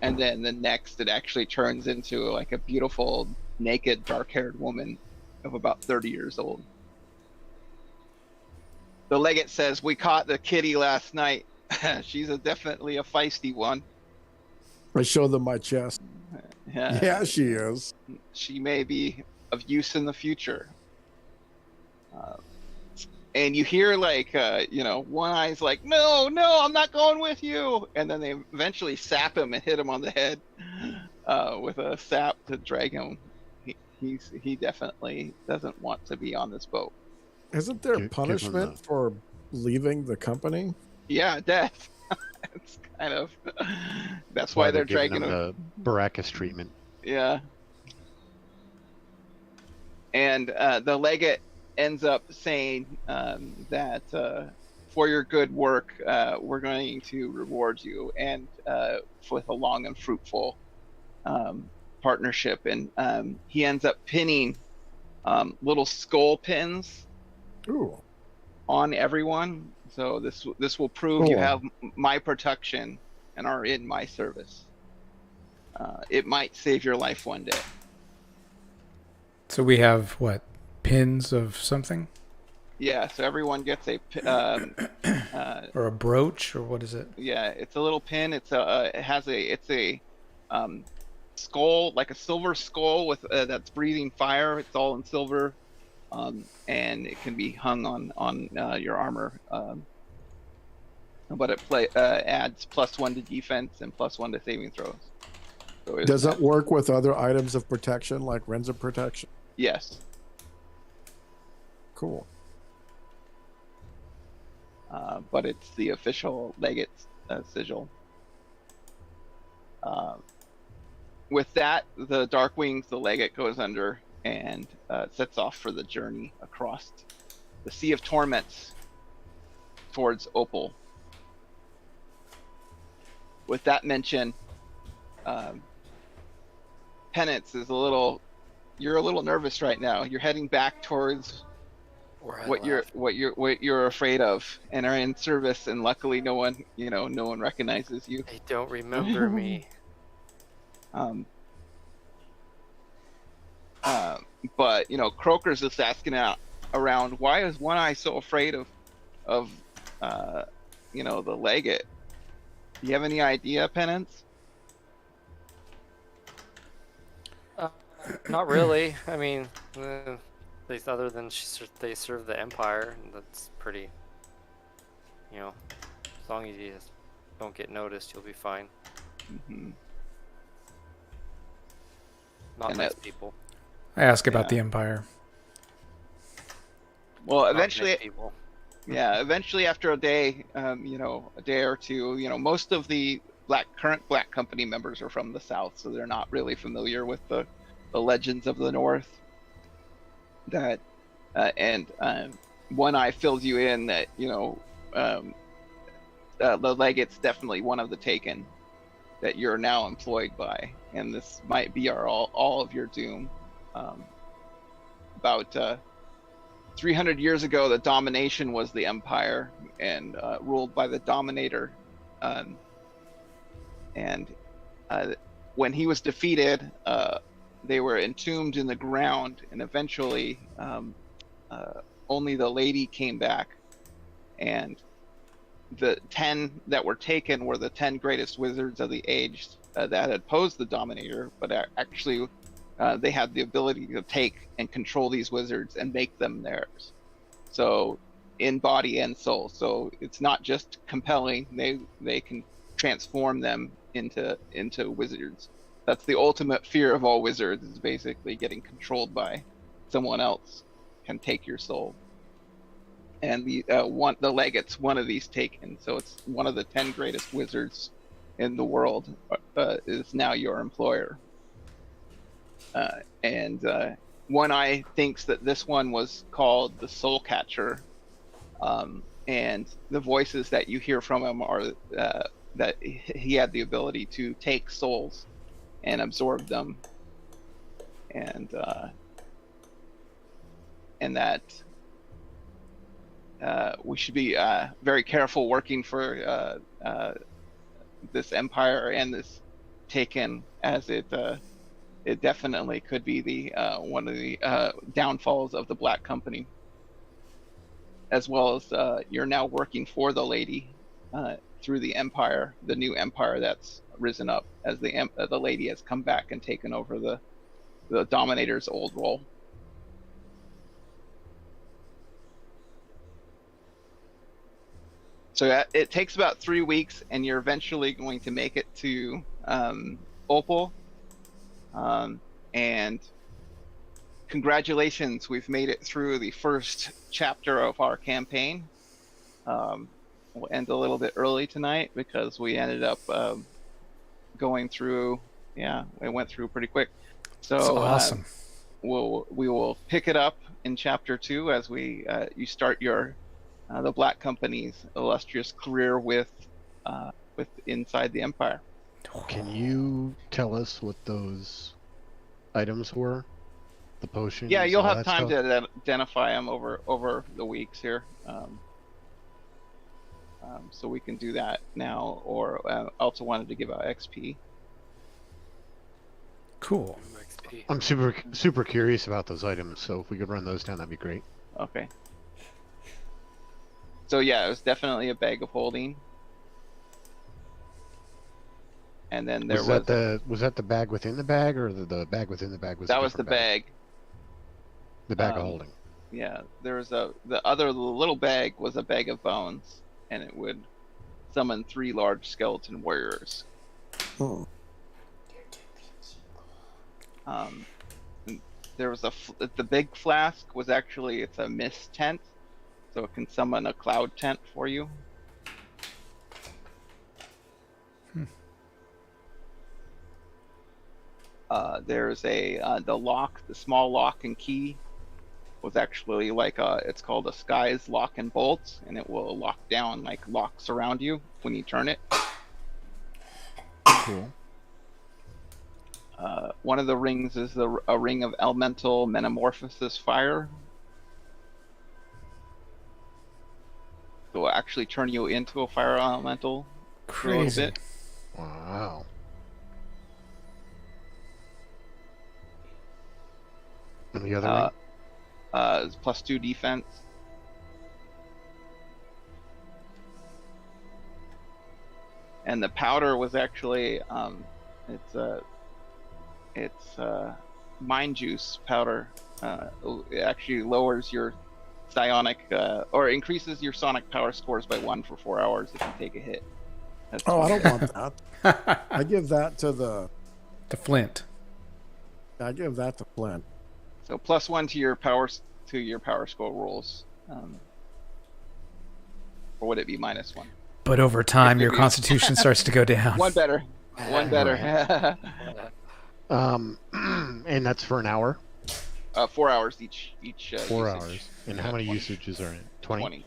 And then the next, it actually turns into like a beautiful, naked, dark-haired woman of about 30 years old. The Legate says, "We caught the kitty last night. She's definitely a feisty one." I show them my chest. Yeah, she is. She may be of use in the future. And you hear like, One Eye's like, no, I'm not going with you. And then they eventually sap him and hit him on the head with a sap to drag him. He definitely doesn't want to be on this boat. Isn't there Give him punishment for leaving the company? Yeah, death. It's kind of that's why they're giving dragging him. the Baracus treatment. Yeah. And the Legate ends up saying that for your good work, we're going to reward you and with a long and fruitful partnership. And he ends up pinning little skull pins Ooh. on everyone. So this will prove you Cool. have my protection and are in my service. It might save your life one day. So we have what? Pins of something? Yeah, so everyone gets a Or a brooch, or what is it? yeah, it's a little pin. It's a skull, like a silver skull with that's breathing fire. It's all in silver, and it can be hung on your armor. But it adds +1 to defense and +1 to saving throws. So Does it work with other items of protection like Rens of Protection? Yes. Cool. But it's the official legate's sigil. With that, the Darkwings, the legate goes under and sets off for the journey across the Sea of Torments towards Opal. With that mention, Penance is you're a little nervous right now. You're heading back towards what you're afraid of, and are in service, and luckily no one recognizes you. They don't remember me. But Croker's just asking around, why is One Eye so afraid of the legate? Do you have any idea, Penance? Not really. I mean, other than they serve the Empire, that's pretty. As long as you just don't get noticed, you'll be fine. Mm-hmm. Not nice people. I ask about the Empire. Well, Not eventually, nice people. eventually after a day, a day or two, most of the current Black Company members are from the South, so they're not really familiar with the legends of the North. That and One Eye fills you in that the legate's definitely one of the Taken that you're now employed by, and this might be all of your doom. About 300 years ago, the domination was the Empire and ruled by the Dominator. And when he was defeated, they were entombed in the ground, and eventually only the Lady came back. And the 10 that were taken were the 10 greatest wizards of the age that had opposed the Dominator, but actually they had the ability to take and control these wizards and make them theirs. So in body and soul. So it's not just compelling, they can transform them into wizards. That's the ultimate fear of all wizards, is basically getting controlled by someone else can take your soul. And the legate's one of these Taken, so it's one of the 10 greatest wizards in the world is now your employer. And One Eye thinks that this one was called the Soul Catcher, and the voices that you hear from him are that he had the ability to take souls and absorb them, and that we should be very careful working for this Empire and this Taken, as it definitely could be the one of the downfalls of the Black Company, as well as you're now working for the Lady through the Empire, the new Empire that's risen up, as the Lady has come back and taken over the Dominator's old role. So it takes about 3 weeks, and you're eventually going to make it to Opal. And congratulations, we've made it through the first chapter of our campaign. We'll end a little bit early tonight because we ended up going through. Yeah, we went through pretty quick. So That's awesome. We will pick it up in chapter 2 as you start your the Black Company's illustrious career with inside the Empire. Can you tell us what those items were? The potions? Yeah, you'll all have that time stuff? to identify them over the weeks here. So we can do that now, or I also wanted to give out XP. Cool. XP. I'm super curious about those items, so if we could run those down, that'd be great. Okay. So yeah, it was definitely a bag of holding. And then there Was that the bag within the bag, or the bag within the bag was? that a was the different bag. The bag of Um, holding. Yeah, there was the other little bag was a bag of bones, and it would summon 3 large skeleton warriors. Hmm. And there was the big flask was actually, it's a mist tent, so it can summon a cloud tent for you. There's the small lock and key was actually like it's called a Sky's lock and bolt, and it will lock down, like locks around you when you turn it. Cool. One of the rings is a ring of elemental metamorphosis fire. So it will actually turn you into a fire elemental for a little Crazy. bit. Wow. And the other ring? It's +2 defense. And the powder was actually it's mind juice powder. It actually lowers your psionic or increases your sonic power scores by 1 for 4 hours if you take a hit. That's Oh, I fine. don't want that. I give that to the. The Flint. I give that to Glen. So +1 to your power score rolls. Or would it be -1? But over time, If your you- constitution starts to go down. One better. One better. And that's for an hour? 4 hours each. 4 usage. hours. And Yeah, how many 20. usages are in it? 20? 20.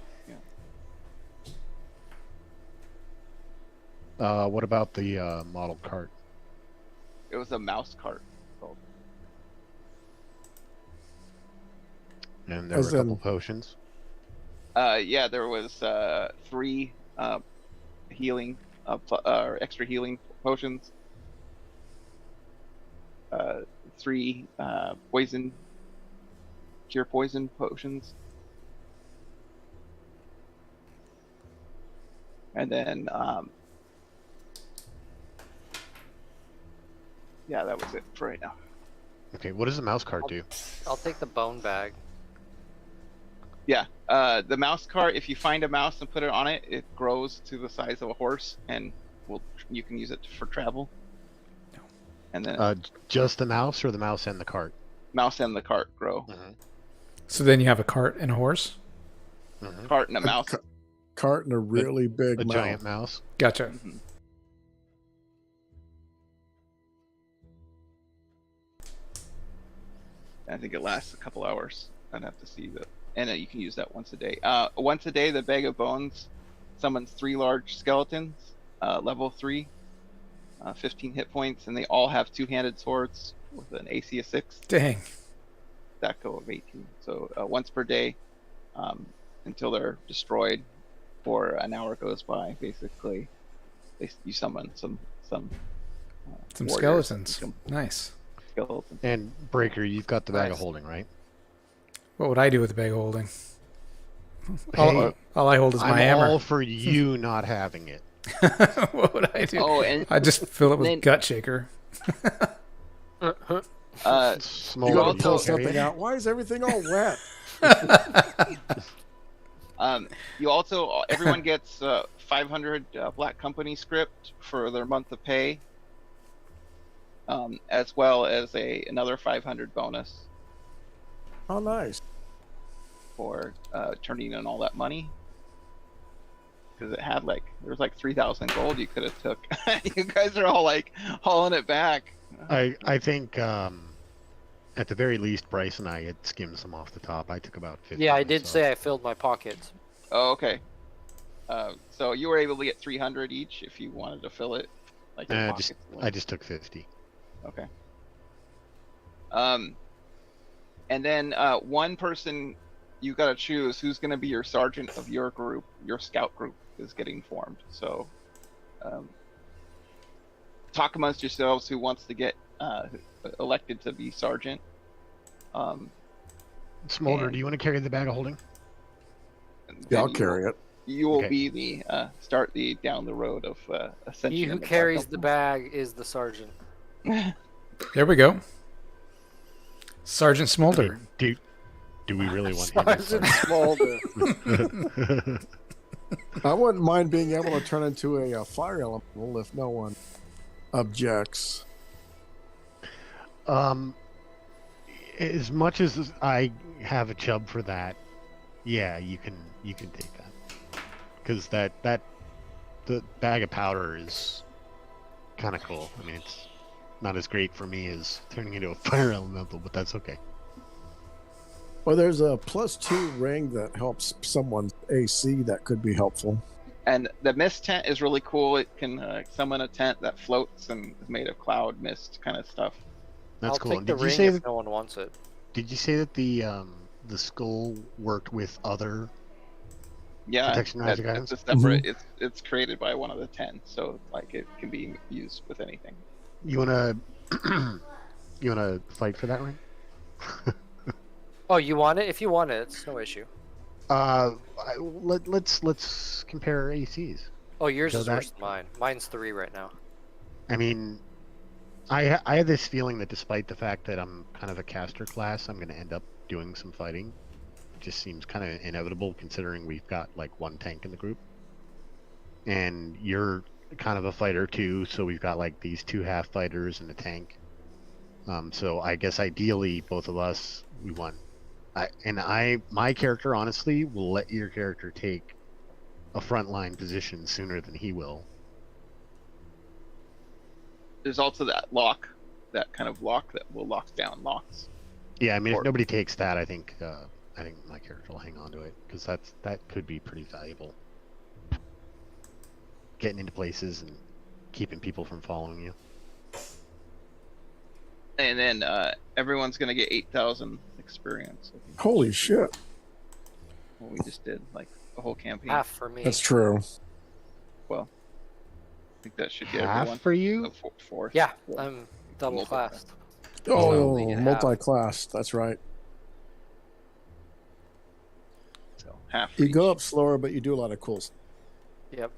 Yeah. What about the model cart? It was a mouse cart. And there As were a couple in- potions. Yeah, there was 3 healing, extra healing potions. 3 cure poison potions. And then, yeah, that was it for right now. Okay, what does the mouse cart do? I'll take the bone bag. Yeah, the mouse cart, if you find a mouse and put it on it, it grows to the size of a horse, and you can use it for travel. And then Just the mouse, or the mouse and the cart? mouse and the cart grow. So then you have a cart and a horse? Cart and a mouse. Cart and a really big A mouth. giant mouse? Gotcha. I think it lasts a couple hours. I'd have to see that. And you can use that once a day. Once a day, the bag of bones summons 3 large skeletons, level 3, 15 hit points, and they all have 2-handed swords with an AC of 6, Dang. DACO of 18. So once per day, until they're destroyed, or an hour goes by. Basically, you summon some warriors, Skeletons. some Nice. skeletons. And Breaker, you've got the bag of Nice. holding, right? What would I do with the bag of holding? Hey, All I hold is my I'm hammer. all for you not having it. What would I do? Oh, and I just fill it with then- gut shaker. Small You gotta also- pull little something area. out. Why is everything all wet? You also, everyone gets 500 Black Company script for their month of pay, as well as another 500 bonus Oh, nice. for turning in all that money. Because it had there was 3,000 gold you could have took. You guys are all hauling it back. I think at the very least, Bryce and I had skimmed some off the top. I took about 50. Yeah, I did myself. say I filled my pockets. Oh, okay. So you were able to get 300 each if you wanted to fill it, like your pockets. I just took 50. Okay. And then one person you got to choose who's going to be your sergeant of your group. Your scout group is getting formed. So talk amongst yourselves who wants to get elected to be sergeant. Smolder, and- do you want to carry the bag of holding? Yeah, I'll carry it. You will Okay. be the start the down the road of ascension. He who in the carries dark the bag is the sergeant. There we go. Sergeant Smolder. Do we really want him as Sergeant sergeant? Smolder. I wouldn't mind being able to turn into a fire elemental if no one objects. As much as I have a chub for that, yeah, you can take that, because the bag of powder is kind of cool. I mean, it's not as great for me as turning into a fire elemental, but that's okay. Well, there's a +2 ring that helps someone's AC that could be helpful. And the mist tent is really cool. It can summon a tent that floats and is made of cloud mist kind of stuff. That's I'll cool. take And the did you ring say if that? no one wants it. Did you say that the skull worked with other? Yeah, Protection magic it's items? a separate. It's created by one of the 10, so like it can be used with anything. You wanna fight for that ring? Oh, you want it? If you want it, it's no issue. Let's compare ACs. Oh, yours So is that- worse than mine. Mine's 3 right now. I mean, I have this feeling that despite the fact that I'm kind of a caster class, I'm going to end up doing some fighting. It just seems kind of inevitable considering we've got like one tank in the group, and you're kind of a fighter too. So we've got like these 2 half fighters and a tank. So I guess ideally both of us we want. My character honestly will let your character take a frontline position sooner than he will. There's also that lock, that kind of lock that will lock down locks. Yeah, I mean, Or- if nobody takes that, I think my character will hang on to it because that could be pretty valuable. Getting into places and keeping people from following you. And then everyone's gonna get 8,000 experience. I think. Holy shit. What we just did, like the whole campaign. Half for me. That's true. Well, I think that should get Half everyone for you? a fourth. Yeah, Fourth. I'm double classed. Oh, we can have- multi-class. That's right. So half. for You go each. up slower, but you do a lot of cool stuff. Yep.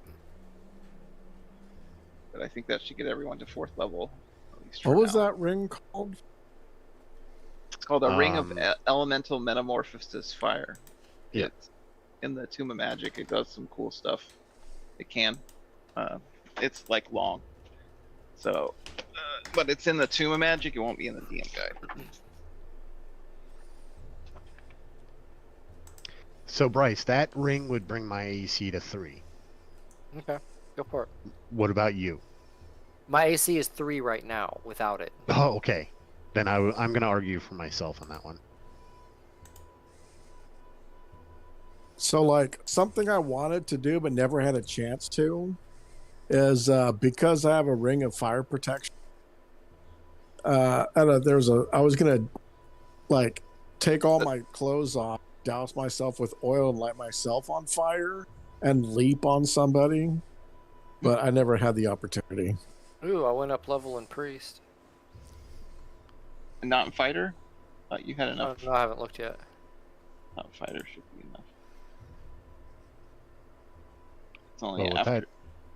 But I think that should get everyone to 4th level. At least What for was now. that ring called? It's called a Ring of Um, Elemental Metamorphosis Fire. Yeah. It's in the Tomb of Magic. It does some cool stuff. It can. It's like long. So, but it's in the Tomb of Magic. It won't be in the DM guide. So Bryce, that ring would bring my AC to 3. Okay, go for it. What about you? My AC is 3 right now without it. Oh, okay. Then I'm going to argue for myself on that one. So, like, something I wanted to do but never had a chance to is because I have a ring of fire protection. I was gonna like take all my clothes off, douse myself with oil, and light myself on fire and leap on somebody, but I never had the opportunity. Ooh, I went up level in priest. And not in fighter. You had Oh, enough. no, I haven't looked yet. Not in fighter should be enough. It's only Well, after.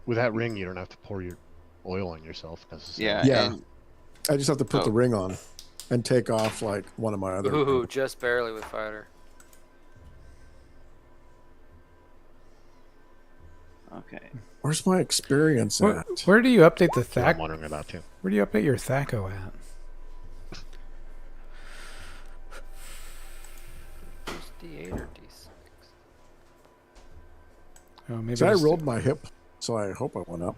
with that ring, you don't have to pour your oil on yourself necessarily. Yeah. Yeah. And I just have to put the Oh. ring on and take off like one of my other. Ooh, just barely with fighter. okay. Where's my experience at? Where do you update the That's what I'm Thac? wondering about too. Where do you update your Thaco at? Who's D8 or D6? Oh, maybe So I just- rolled my hip, so I hope I went up.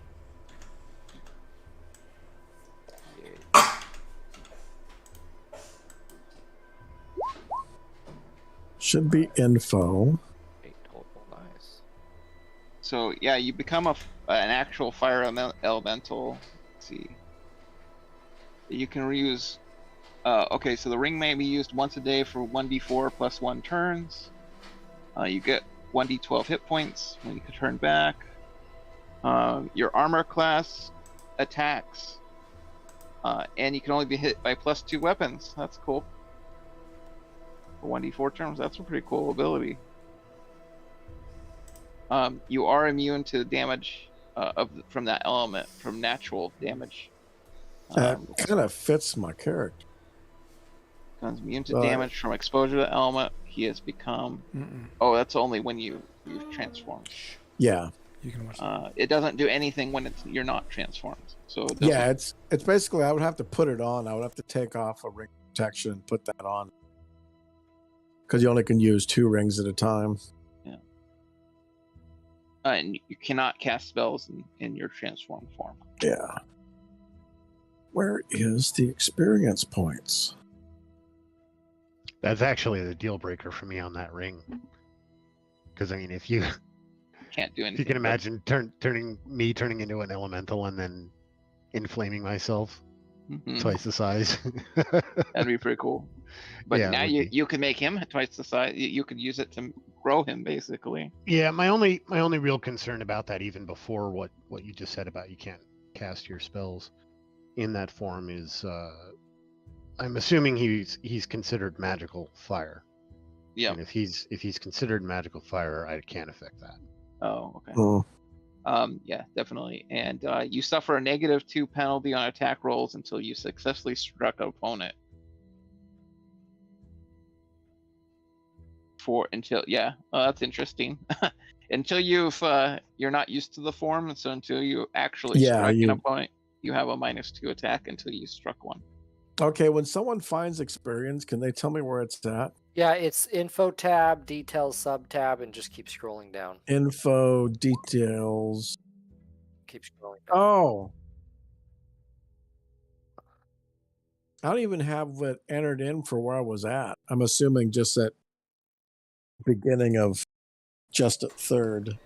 D8. Should be info. 8 total, nice. So yeah, you become an actual fire elemental. Let's see. You can reuse. Okay, so the ring may be used once a day for 1d4 plus 1 turns. You get 1d12 hit points when you can turn back. Your armor class attacks, and you can only be hit by +2 weapons. That's cool. For 1d4 turns, that's a pretty cool ability. You are immune to damage from that element, from natural damage. That kind of fits my character. Becomes immune to damage from exposure to the element. He has become. Oh, that's only when you've transformed. Yeah. You can watch it doesn't do anything when you're not transformed. So yeah, it's basically I would have to put it on. I would have to take off a ring protection and put that on, because you only can use 2 rings at a time. Yeah. And you cannot cast spells in your transformed form. Yeah. Where is the experience points? That's actually the deal breaker for me on that ring. Because I mean, if you can't do anything, if you can imagine turning into an elemental and then inflaming myself twice the size. That'd be pretty cool. But yeah, now you can make him twice the size. You could use it to grow him, basically. Yeah, my only real concern about that, even before what you just said about you can't cast your spells in that form, is I'm assuming he's considered magical fire. Yeah. And if he's considered magical fire, I can't affect that. Oh, okay. Oh. Yeah, definitely. And you suffer a -2 penalty on attack rolls until you successfully struck an opponent. That's interesting. Until you're not used to the form, so until you actually strike an opponent, you have a -2 attack until you struck one. Okay, when someone finds experience, can they tell me where it's at? Yeah, it's info tab, details sub tab, and just keep scrolling down. Info, details. Keep scrolling down. Oh. I don't even have it entered in for where I was at. I'm assuming just at beginning of just at 3rd.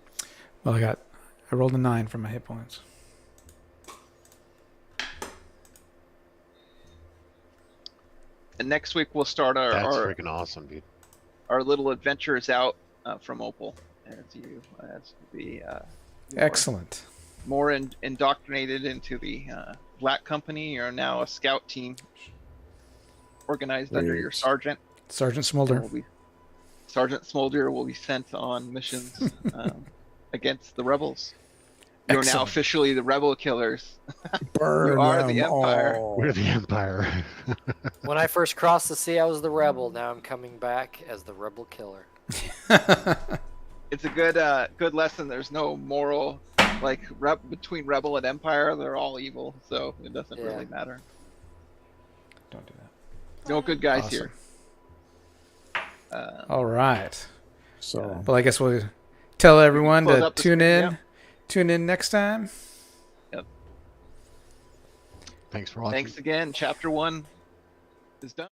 Well, I rolled a 9 for my hit points. And next week we'll start our freaking awesome, dude. Our little adventures out from Opal, as excellent. More indoctrinated into the Black Company. You're now a scout team organized under your sergeant. Sergeant Smolder. Sergeant Smolder will be sent on missions against the rebels. You're Excellent. now officially the rebel killers. Burn you are them the Empire. all. We're the Empire. When I first crossed the sea, I was the rebel. Now I'm coming back as the rebel killer. It's a good lesson. There's no moral between rebel and Empire. They're all evil, so it doesn't really matter. Don't do that. No good guys Awesome. here. All right. So, well, I guess we'll tell everyone to tune in. Yep. Tune in next time. Yep. Thanks for watching. Thanks again. Chapter 1 is done.